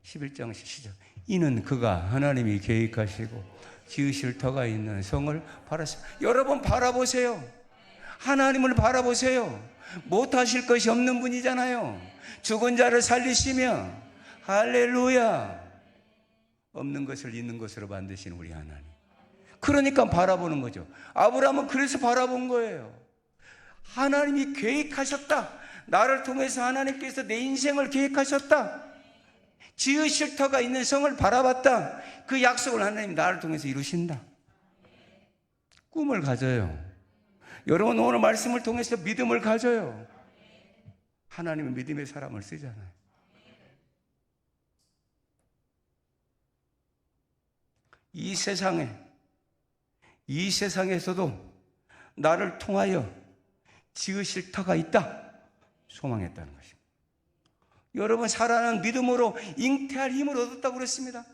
11장 10절. 이는 그가 하나님이 계획하시고 지으실 터가 있는 성을 바라십니다. 여러분 바라보세요. 하나님을 바라보세요. 못하실 것이 없는 분이잖아요. 죽은 자를 살리시며 할렐루야. 없는 것을 있는 것으로 만드시는 우리 하나님. 그러니까 바라보는 거죠. 아브라함은 그래서 바라본 거예요. 하나님이 계획하셨다. 나를 통해서 하나님께서 내 인생을 계획하셨다. 지으실 터가 있는 성을 바라봤다. 그 약속을 하나님 나를 통해서 이루신다. 꿈을 가져요. 여러분 오늘 말씀을 통해서 믿음을 가져요. 하나님은 믿음의 사람을 쓰잖아요. 이 세상에서도 나를 통하여 지으실 터가 있다. 소망했다는 것입니다. 여러분 살아가는 믿음으로 잉태할 힘을 얻었다고 그랬습니다.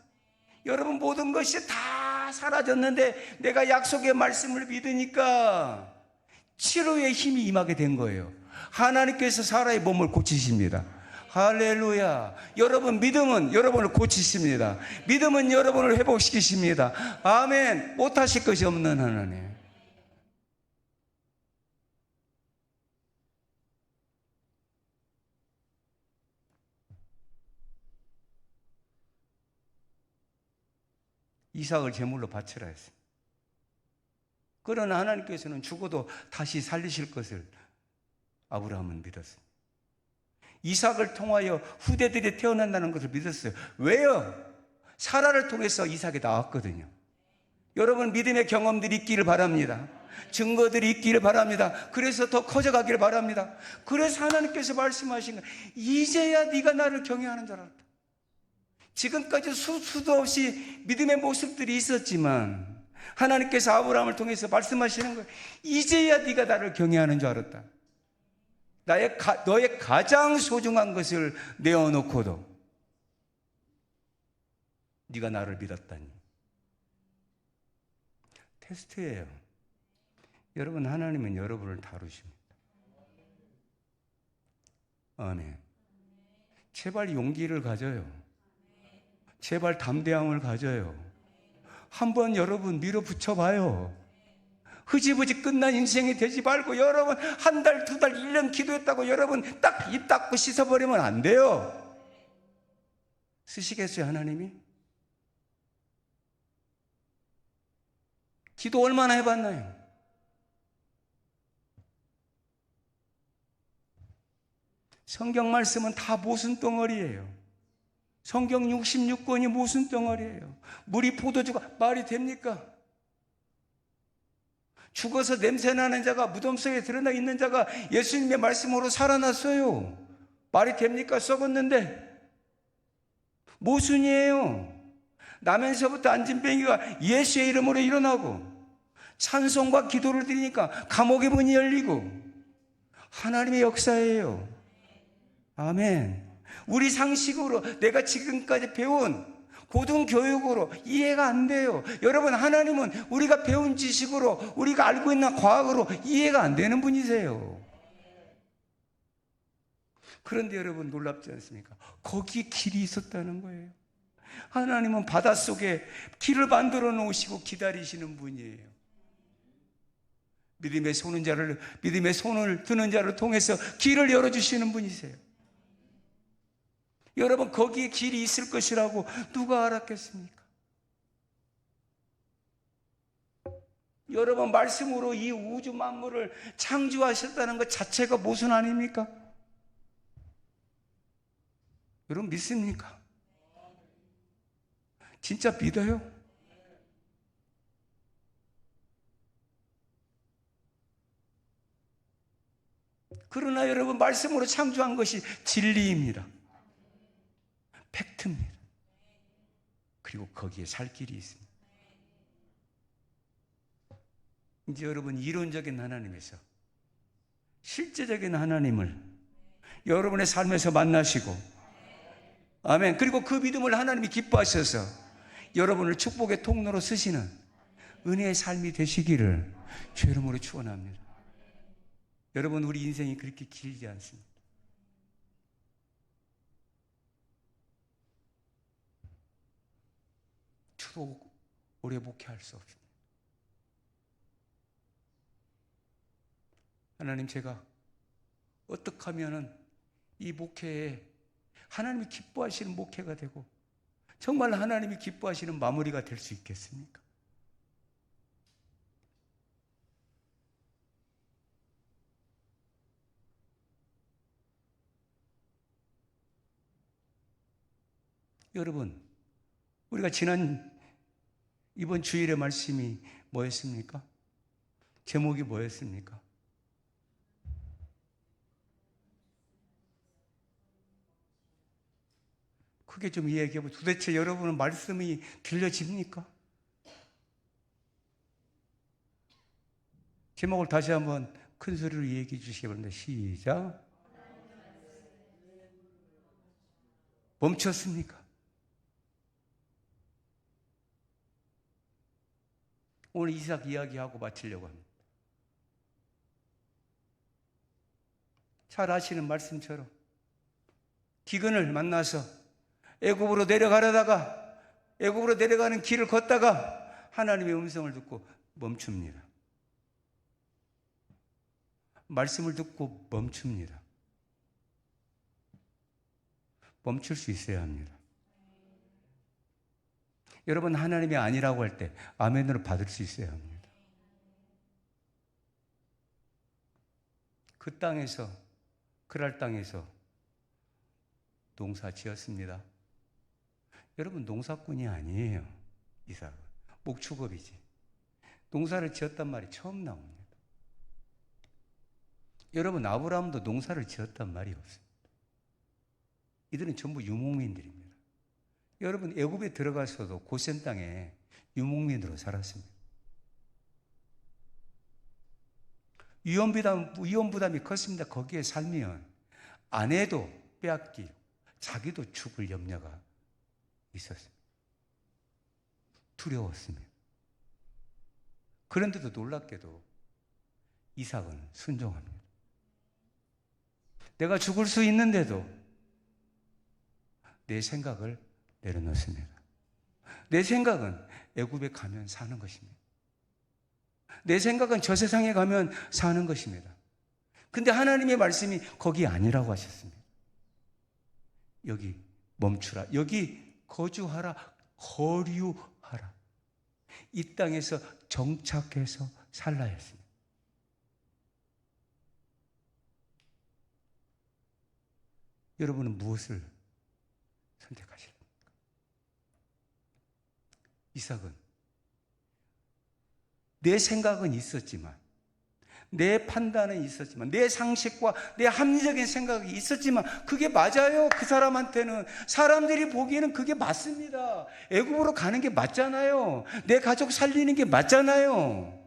여러분 모든 것이 다 사라졌는데 내가 약속의 말씀을 믿으니까 치료의 힘이 임하게 된 거예요. 하나님께서 사람의 몸을 고치십니다. 할렐루야. 여러분 믿음은 여러분을 고치십니다. 믿음은 여러분을 회복시키십니다. 아멘. 못하실 것이 없는 하나님. 이삭을 제물로 바치라 했어요. 그러나 하나님께서는 죽어도 다시 살리실 것을 아브라함은 믿었어요. 이삭을 통하여 후대들이 태어난다는 것을 믿었어요. 왜요? 사라를 통해서 이삭이 나왔거든요. 여러분 믿음의 경험들이 있기를 바랍니다. 증거들이 있기를 바랍니다. 그래서 더 커져가기를 바랍니다. 그래서 하나님께서 말씀하신 거예요. 이제야 네가 나를 경외하는 줄 알았다. 지금까지 수도 없이 믿음의 모습들이 있었지만 하나님께서 아브라함을 통해서 말씀하시는 거예요. 이제야 네가 나를 경외하는 줄 알았다. 너의 가장 소중한 것을 내어놓고도 네가 나를 믿었다니. 테스트예요. 여러분 하나님은 여러분을 다루십니다. 아멘. 제발 용기를 가져요. 제발 담대함을 가져요. 한번 여러분 밀어붙여 봐요. 흐지부지 끝난 인생이 되지 말고 여러분 한 달, 두 달, 1년 기도했다고 여러분 딱 입 닫고 씻어버리면 안 돼요. 쓰시겠어요 하나님이? 기도 얼마나 해봤나요? 성경 말씀은 다 모순 덩어리예요. 성경 66권이 모순 덩어리예요. 물이 포도주가 말이 됩니까? 죽어서 냄새나는 자가 무덤 속에 드러나 있는 자가 예수님의 말씀으로 살아났어요. 말이 됩니까? 썩었는데. 모순이에요. 나면서부터 안진뱅이가 예수의 이름으로 일어나고 찬송과 기도를 드리니까 감옥의 문이 열리고 하나님의 역사예요. 아멘. 우리 상식으로 내가 지금까지 배운 고등교육으로 이해가 안 돼요. 여러분 하나님은 우리가 배운 지식으로 우리가 알고 있는 과학으로 이해가 안 되는 분이세요. 그런데 여러분 놀랍지 않습니까? 거기에 길이 있었다는 거예요. 하나님은 바닷속에 길을 만들어 놓으시고 기다리시는 분이에요. 믿음의 손을 드는 자를 통해서 길을 열어주시는 분이세요. 여러분 거기에 길이 있을 것이라고 누가 알았겠습니까? 여러분 말씀으로 이 우주 만물을 창조하셨다는 것 자체가 모순 아닙니까? 여러분 믿습니까? 진짜 믿어요? 그러나 여러분 말씀으로 창조한 것이 진리입니다. 팩트입니다. 그리고 거기에 살 길이 있습니다. 이제 여러분 이론적인 하나님에서 실제적인 하나님을 여러분의 삶에서 만나시고 아멘. 그리고 그 믿음을 하나님이 기뻐하셔서 여러분을 축복의 통로로 쓰시는 은혜의 삶이 되시기를 주 이름으로 축원합니다. 여러분 우리 인생이 그렇게 길지 않습니다. 또 오래 목회할 수 없습니다. 하나님, 제가 어떻게 하면은 이 목회에 하나님이 기뻐하시는 목회가 되고 정말 하나님이 기뻐하시는 마무리가 될 수 있겠습니까? 여러분, 우리가 이번 주일의 말씀이 뭐였습니까? 제목이 뭐였습니까? 크게 좀 이야기해보세요. 도대체 여러분은 말씀이 들려집니까? 제목을 다시 한번 큰 소리로 얘기해 주시기 바랍니다. 시작. 멈췄습니까? 오늘 이삭 이야기하고 마치려고 합니다. 잘 아시는 말씀처럼 기근을 만나서 애굽으로 내려가는 길을 걷다가 하나님의 음성을 듣고 멈춥니다. 말씀을 듣고 멈춥니다. 멈출 수 있어야 합니다. 여러분, 하나님이 아니라고 할 때 아멘으로 받을 수 있어야 합니다. 그랄 땅에서 농사 지었습니다. 여러분, 농사꾼이 아니에요. 이삭은 목축업이지. 농사를 지었단 말이 처음 나옵니다. 여러분, 아브라함도 농사를 지었단 말이 없습니다. 이들은 전부 유목민들입니다. 여러분, 애굽에 들어가서도 고센 땅에 유목민으로 살았습니다. 위험부담이 컸습니다. 거기에 살면 아내도 빼앗기고 자기도 죽을 염려가 있었습니다. 두려웠습니다. 그런데도 놀랍게도 이삭은 순종합니다. 내가 죽을 수 있는데도 내 생각을 내려놓습니다. 내 생각은 애굽에 가면 사는 것입니다. 내 생각은 저 세상에 가면 사는 것입니다. 근데 하나님의 말씀이 거기 아니라고 하셨습니다. 여기 멈추라. 여기 거주하라. 거류하라. 이 땅에서 정착해서 살라 했습니다. 여러분은 무엇을 선택하십니까? 이삭은 내 생각은 있었지만, 내 판단은 있었지만, 내 상식과 내 합리적인 생각이 있었지만 그게 맞아요. 그 사람한테는, 사람들이 보기에는 그게 맞습니다. 애굽으로 가는 게 맞잖아요. 내 가족 살리는 게 맞잖아요.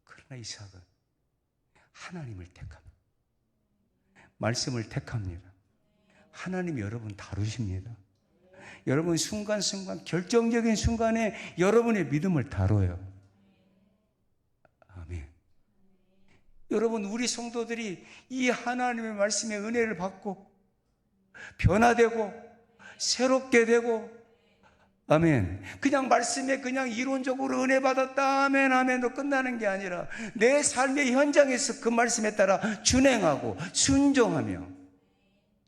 그러나 이삭은 하나님을 택합니다. 말씀을 택합니다. 하나님이 여러분 다루십니다. 여러분 순간순간, 결정적인 순간에 여러분의 믿음을 다뤄요. 아멘. 여러분, 우리 성도들이 이 하나님의 말씀의 은혜를 받고 변화되고 새롭게 되고, 아멘. 그냥 말씀에 그냥 이론적으로 은혜 받았다, 아멘, 아멘으로 끝나는 게 아니라 내 삶의 현장에서 그 말씀에 따라 준행하고 순종하며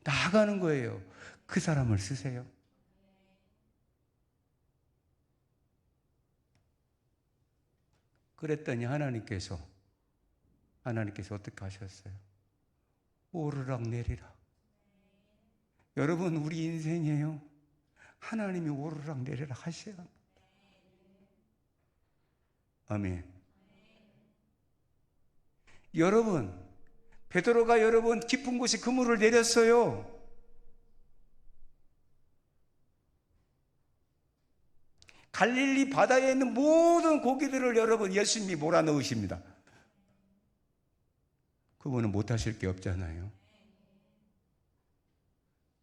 나아가는 거예요. 그 사람을 쓰세요. 그랬더니 하나님께서 어떻게 하셨어요? 오르락 내리락. 여러분, 우리 인생이에요. 하나님이 오르락 내리락 하셔야 합니다. 아멘. 여러분, 베드로가 여러분 깊은 곳에 그물을 내렸어요. 갈릴리 바다에 있는 모든 고기들을 여러분 예수님이 몰아넣으십니다. 그분은 못하실 게 없잖아요.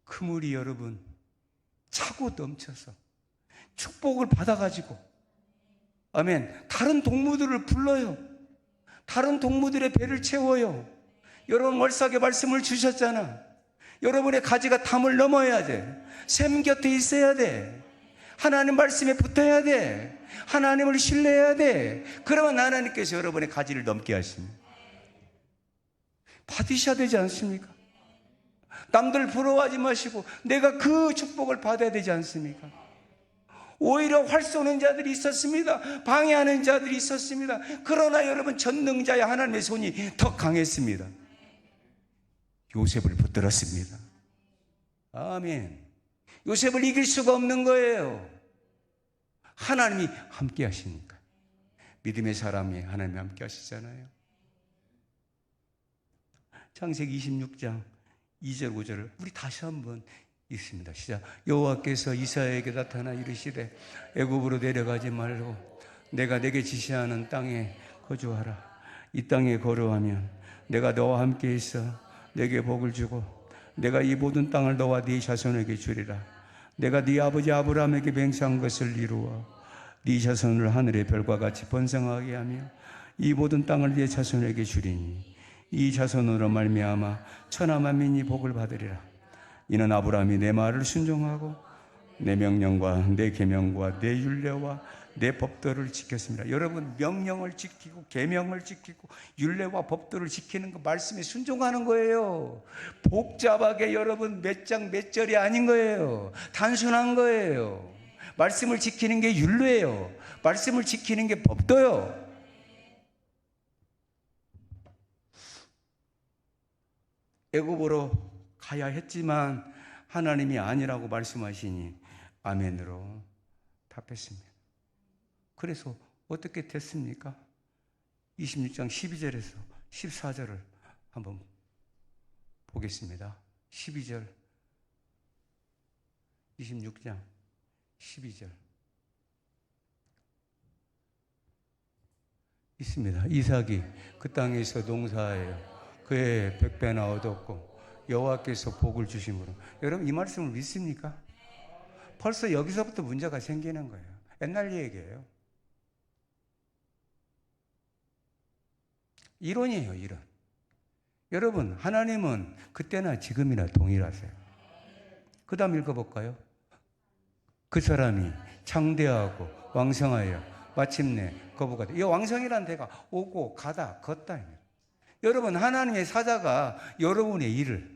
그물이 여러분 차고 넘쳐서 축복을 받아가지고, 아멘, 다른 동무들을 불러요. 다른 동무들의 배를 채워요. 여러분, 월삭의 말씀을 주셨잖아. 여러분의 가지가 담을 넘어야 돼. 샘 곁에 있어야 돼. 하나님 말씀에 붙어야 돼. 하나님을 신뢰해야 돼. 그러면 하나님께서 여러분의 가지를 넘게 하십니다. 받으셔야 되지 않습니까? 남들 부러워하지 마시고 내가 그 축복을 받아야 되지 않습니까? 오히려 활 쏘는 자들이 있었습니다. 방해하는 자들이 있었습니다. 그러나 여러분, 전능자의 하나님의 손이 더 강했습니다. 요셉을 붙들었습니다. 아멘. 요셉을 이길 수가 없는 거예요. 하나님이 함께 하시니까. 믿음의 사람이 하나님이 함께 하시잖아요. 창세기 26장 2절 5절을 우리 다시 한번 읽습니다. 시작. 여호와께서 이사야에게 나타나 이르시되 애굽으로 내려가지 말고 내가 내게 지시하는 땅에 거주하라. 이 땅에 거주하면 내가 너와 함께 있어 내게 복을 주고 내가 이 모든 땅을 너와 네 자손에게 주리라. 내가 네 아버지 아브라함에게 맹세한 것을 이루어 네 자손을 하늘의 별과 같이 번성하게 하며 이 모든 땅을 네 자손에게 주리니 이 자손으로 말미암아 천하 만민이 복을 받으리라. 이는 아브라함이 내 말을 순종하고 내 명령과 내 계명과 내 율례와 내 법도를 지켰습니다. 여러분, 명령을 지키고 계명을 지키고 율례와 법도를 지키는 거 말씀에 순종하는 거예요. 복잡하게 여러분 몇 장 몇 절이 아닌 거예요. 단순한 거예요. 말씀을 지키는 게 율례예요. 말씀을 지키는 게 법도요. 애굽으로 가야 했지만 하나님이 아니라고 말씀하시니 아멘으로 답했습니다. 그래서 어떻게 됐습니까? 26장 12절에서 14절을 한번 보겠습니다. 12절, 26장 12절 있습니다. 이삭이 그 땅에서 농사하여 그의 100배나 얻었고 여호와께서 복을 주심으로. 여러분, 이 말씀을 믿습니까? 벌써 여기서부터 문제가 생기는 거예요. 옛날 얘기예요. 이론이에요, 이론. 여러분, 하나님은 그때나 지금이나 동일하세요. 그 다음 읽어볼까요? 그 사람이 창대하고 왕성하여 마침내 거부가 돼. 이 왕성이라는 데가 오고 가다 걷다. 여러분, 하나님의 사자가 여러분의 일을,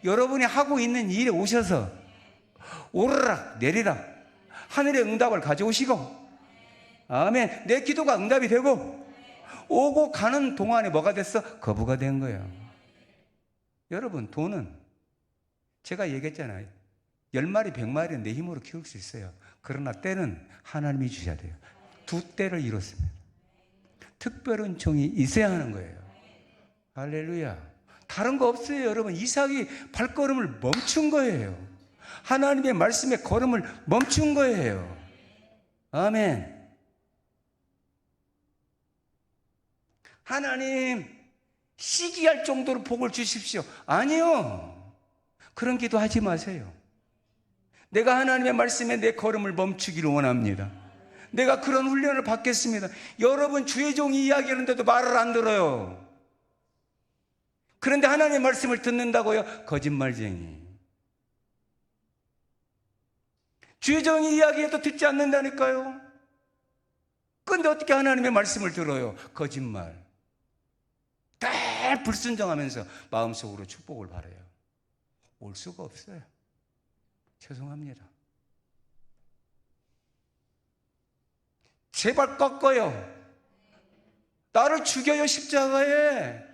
여러분이 하고 있는 일에 오셔서 오르락 내리락 하늘의 응답을 가져오시고, 아멘, 내 기도가 응답이 되고 오고 가는 동안에 뭐가 됐어? 거부가 된 거예요. 여러분, 돈은 제가 얘기했잖아요. 10마리 100마리는 내 힘으로 키울 수 있어요. 그러나 때는 하나님이 주셔야 돼요. 두 때를 이뤘습니다. 특별한 종이 있어야 하는 거예요. 할렐루야. 다른 거 없어요. 여러분, 이삭이 발걸음을 멈춘 거예요. 하나님의 말씀에 걸음을 멈춘 거예요. 아멘. 하나님, 시기할 정도로 복을 주십시오. 아니요. 그런 기도 하지 마세요. 내가 하나님의 말씀에 내 걸음을 멈추기를 원합니다. 내가 그런 훈련을 받겠습니다. 여러분, 주의 종이 이야기하는데도 말을 안 들어요. 그런데 하나님의 말씀을 듣는다고요? 거짓말쟁이. 주의 종이 이야기해도 듣지 않는다니까요. 그런데 어떻게 하나님의 말씀을 들어요? 거짓말. 늘 불순종하면서 마음속으로 축복을 바라요. 올 수가 없어요. 죄송합니다. 제발 꺾어요. 나를 죽여요, 십자가에.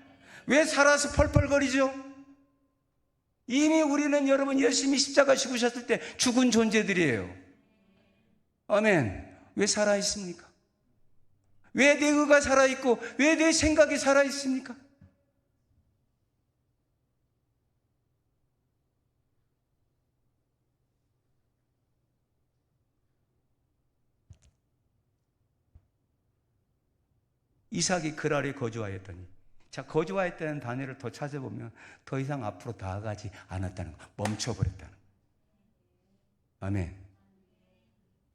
왜 살아서 펄펄거리죠? 이미 우리는 여러분 열심히 십자가 죽으셨을 때 죽은 존재들이에요. 아멘. 왜 살아있습니까? 왜 내 의가 살아있고 왜 내 생각이 살아있습니까? 이삭이 그랄에 거주하였더니, 자, 거주하였다는 단어를 더 찾아보면 더 이상 앞으로 나아가지 않았다는 거, 멈춰버렸다는 거. 아멘.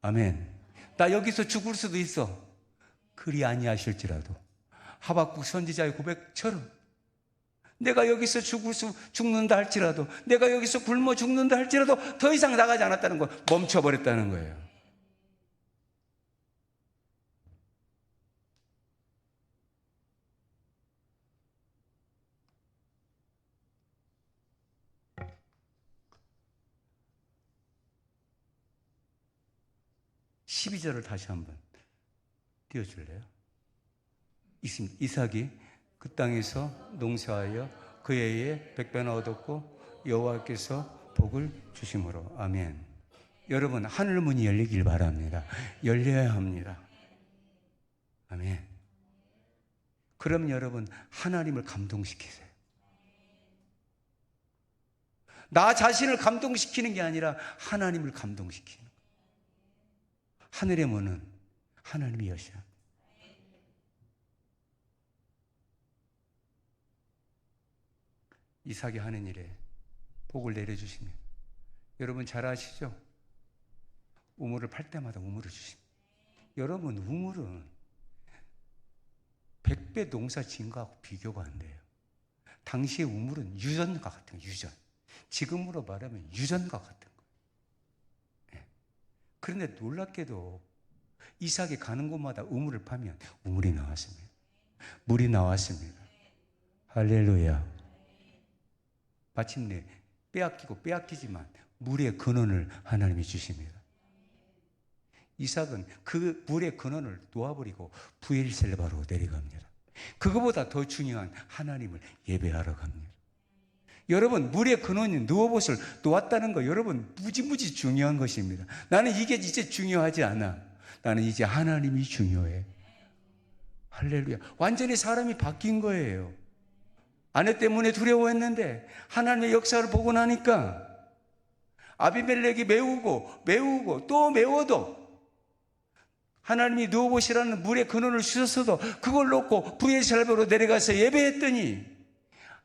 아멘. 나 여기서 죽을 수도 있어. 그리 아니하실지라도 하박국 선지자의 고백처럼 내가 여기서 죽는다 할지라도, 내가 여기서 굶어 죽는다 할지라도 더 이상 나가지 않았다는 거, 멈춰버렸다는 거예요. (12절을) 다시 한번 띄워줄래요? 있습니다. 이삭이 그 땅에서 농사하여 그 해에 100배나 얻었고 여호와께서 복을 주심으로. 아멘. 여러분, 하늘 문이 열리길 바랍니다. 열려야 합니다. 아멘. 그럼 여러분, 하나님을 감동시키세요. 나 자신을 감동시키는 게 아니라 하나님을 감동시키는 거예요. 하늘의 문은 하나님이 여셔야 합니다. 이삭이 하는 일에 복을 내려주십니다. 여러분 잘 아시죠? 우물을 팔 때마다 우물을 주십니다. 여러분, 우물은 100배 농사 지은 거하고 비교가 안 돼요. 당시의 우물은 유전과 같은 거예요. 유전. 지금으로 말하면 유전과 같은 거예요. 그런데 놀랍게도 이삭이 가는 곳마다 우물을 파면 우물이 나왔습니다. 물이 나왔습니다. 할렐루야. 마침내 빼앗기지만 물의 근원을 하나님이 주십니다. 이삭은 그 물의 근원을 놓아버리고 브엘셀바로 내려갑니다. 그거보다 더 중요한 하나님을 예배하러 갑니다. 여러분, 물의 근원이 누워봇을 놓았다는 거, 여러분, 무지무지 중요한 것입니다. 나는 이게 이제 중요하지 않아. 나는 이제 하나님이 중요해. 할렐루야. 완전히 사람이 바뀐 거예요. 아내 때문에 두려워했는데 하나님의 역사를 보고 나니까 아비멜렉이 메우고 또 메워도 하나님이 누워보시라는 물의 근원을 주셨어도 그걸 놓고 브엘셀바로 내려가서 예배했더니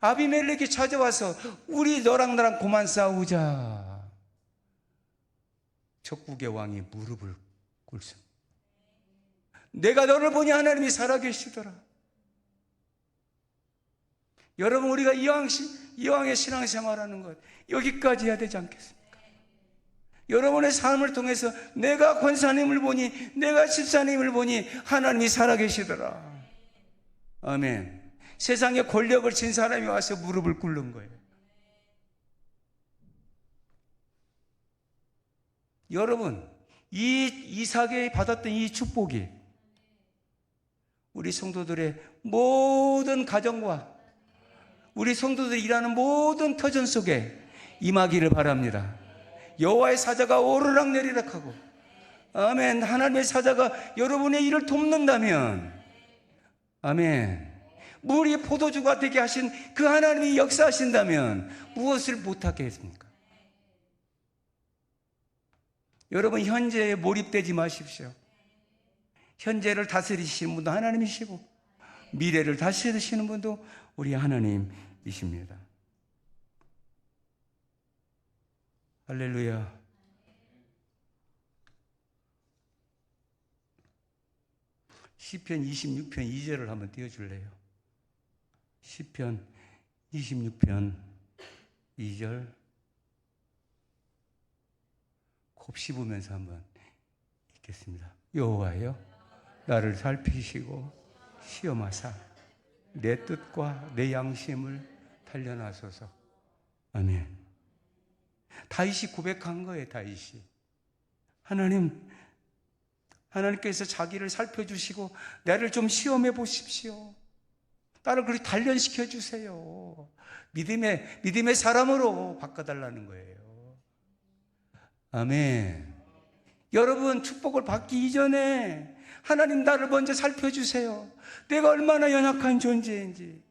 아비멜렉이 찾아와서 우리 너랑 나랑 그만 싸우자. 적국의 왕이 무릎을 꿇습니다. 내가 너를 보니 하나님이 살아계시더라. 여러분, 우리가 이왕의 신앙생활하는 것 여기까지 해야 되지 않겠습니까? 여러분의 삶을 통해서 내가 권사님을 보니, 내가 집사님을 보니 하나님이 살아계시더라. 아멘. 세상에 권력을 진 사람이 와서 무릎을 꿇는 거예요. 여러분, 이 이삭이 받았던 이 축복이 우리 성도들의 모든 가정과 우리 성도들이 일하는 모든 터전 속에 임하기를 바랍니다. 여호와의 사자가 오르락내리락 하고, 아멘, 하나님의 사자가 여러분의 일을 돕는다면, 아멘, 물이 포도주가 되게 하신 그 하나님이 역사하신다면 무엇을 못하겠습니까? 여러분, 현재에 몰입되지 마십시오. 현재를 다스리시는 분도 하나님이시고 미래를 다스리시는 분도 우리 하나님이십니다. 할렐루야. 시편 26편 2절을 한번 띄워줄래요? 시편 26편 2절 곱씹으면서 한번 읽겠습니다. 여호와여, 나를 살피시고 시험하사 내 뜻과 내 양심을 단련하소서. 아멘. 다윗이 고백한 거예요. 다윗이 하나님께서 자기를 살펴주시고 나를 좀 시험해 보십시오. 나를 그렇게 단련시켜 주세요. 믿음의 사람으로 바꿔달라는 거예요. 아멘. 여러분, 축복을 받기 이전에 하나님 나를 먼저 살펴주세요. 내가 얼마나 연약한 존재인지.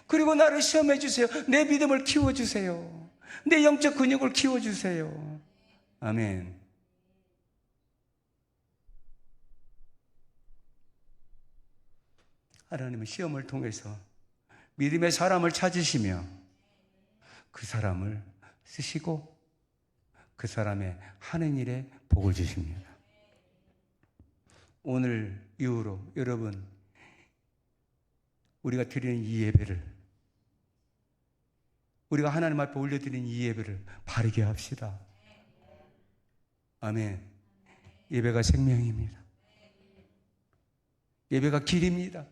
그리고 나를 시험해 주세요. 내 믿음을 키워주세요. 내 영적 근육을 키워주세요. 아멘. 하나님은 시험을 통해서 믿음의 사람을 찾으시며 그 사람을 쓰시고 그 사람의 하는 일에 복을 주십니다. 오늘 이후로 여러분, 우리가 드리는 이 예배를 우리가 하나님 앞에 올려드리는 이 예배를 바르게 합시다. 아멘. 예배가 생명입니다. 예배가 길입니다.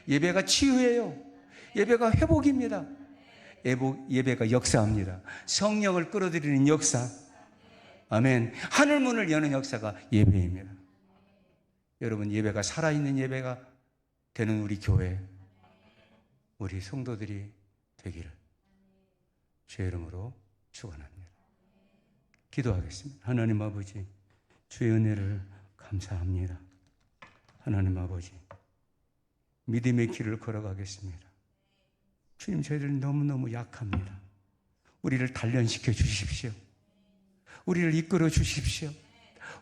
예배가 치유예요. 예배가 회복입니다. 예배가 역사합니다. 성령을 끌어들이는 역사. 아멘. 하늘문을 여는 역사가 예배입니다. 여러분, 예배가 살아있는 예배가 되는 우리 교회, 우리 성도들이 되기를 주의 이름으로 축원합니다. 기도하겠습니다. 하나님 아버지, 주의 은혜를 감사합니다. 하나님 아버지, 믿음의 길을 걸어가겠습니다. 주님, 저희들은 너무너무 약합니다. 우리를 단련시켜 주십시오. 우리를 이끌어 주십시오.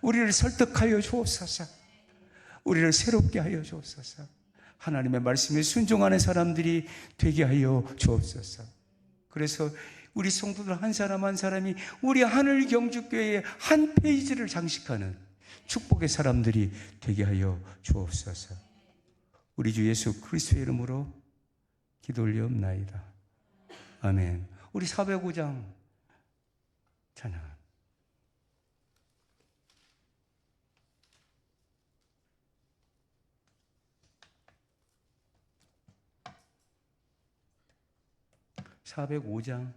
우리를 설득하여 주옵소서. 우리를 새롭게 하여 주옵소서. 하나님의 말씀에 순종하는 사람들이 되게 하여 주옵소서. 그래서 우리 성도들 한 사람 한 사람이 우리 하늘경주교회의 한 페이지를 장식하는 축복의 사람들이 되게 하여 주옵소서. 우리 주 예수 그리스도의 이름으로 기도 올리옵나이다. 아멘. 우리 405장 찬양. (405장)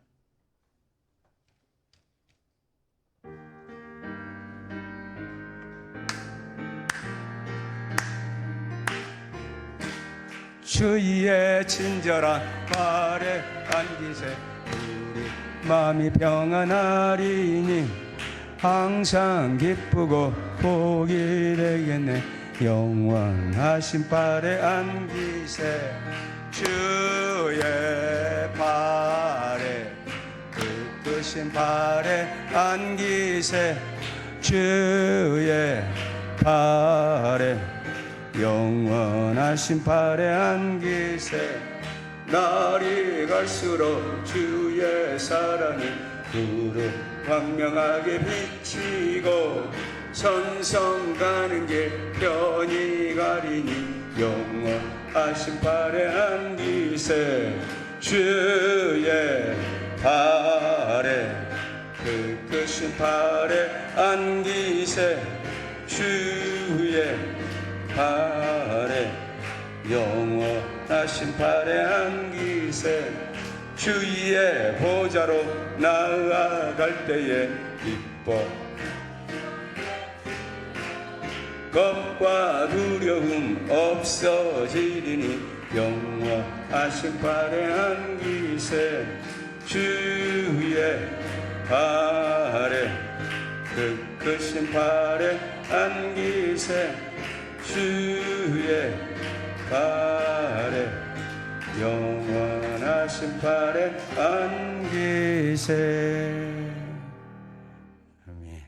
주의 친절한 발에 안기세 우리 마음이 평안하리니 항상 기쁘고 복이 되겠네. 영원하신 발에 안기세 주의 발에 그 발에 안기세 주의 발에 영원하신 발에 안기세. 날이 갈수록 주의 사랑이 두루 광명하게 비치고 선성 가는 길 편히 가리니 영원하신 발에 안기세 주의 발에 그 크신 발에 안기세 주의 발에 영원하신 발에 안기세. 주의 보좌로 나아갈 때에 기뻐 겁과 두려움 없어지리니 영원하신 발에 안기세 주의 발에 그 크신 발에 안기세 주의 발에 영원하신 발에 안기세. 아멘.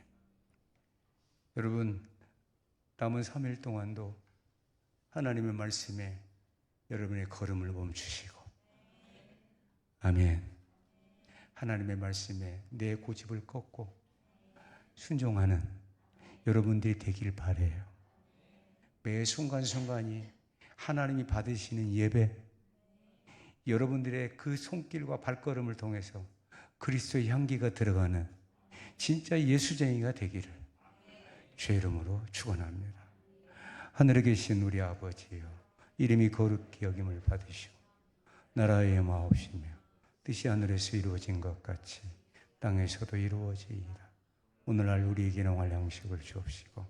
여러분, 남은 3일 동안도 하나님의 말씀에 여러분의 걸음을 멈추시고, 아멘. 하나님의 말씀에 내 고집을 꺾고 순종하는 여러분들이 되길 바라요. 매 순간순간이 하나님이 받으시는 예배, 여러분들의 그 손길과 발걸음을 통해서 그리스도의 향기가 들어가는 진짜 예수쟁이가 되기를 주의 이름으로 축원합니다. 하늘에 계신 우리 아버지여, 이름이 거룩히 여김을 받으시고 나라의 마옵시며 뜻이 하늘에서 이루어진 것 같이 땅에서도 이루어지이다. 오늘날 우리에게 일용할 양식을 주옵시고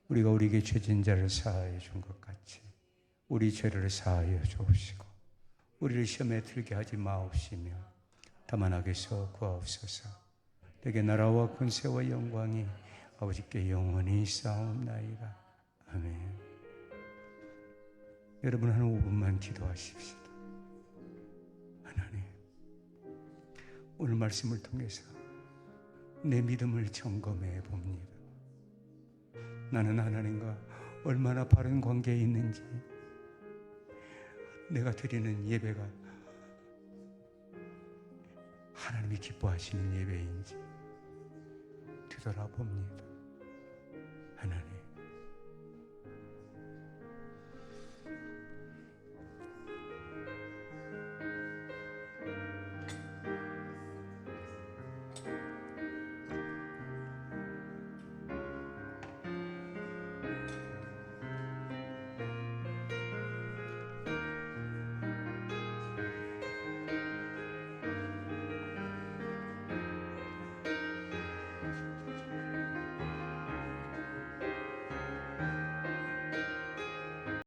우리가 우리에게 죄진 자를 사하여 준 것 같이 우리 죄를 사하여 주옵시고 우리를 시험에 들게 하지 마옵시며 다만 악에서 구하옵소서. 내게 나라와 권세와 영광이 아버지께 영원히 있사옵나이다. 아멘. 여러분, 한 5분만 기도하십시다. 하나님, 오늘 말씀을 통해서 내 믿음을 점검해 봅니다. 나는 하나님과 얼마나 바른 관계에 있는지, 내가 드리는 예배가 하나님이 기뻐하시는 예배인지 뒤돌아봅니다.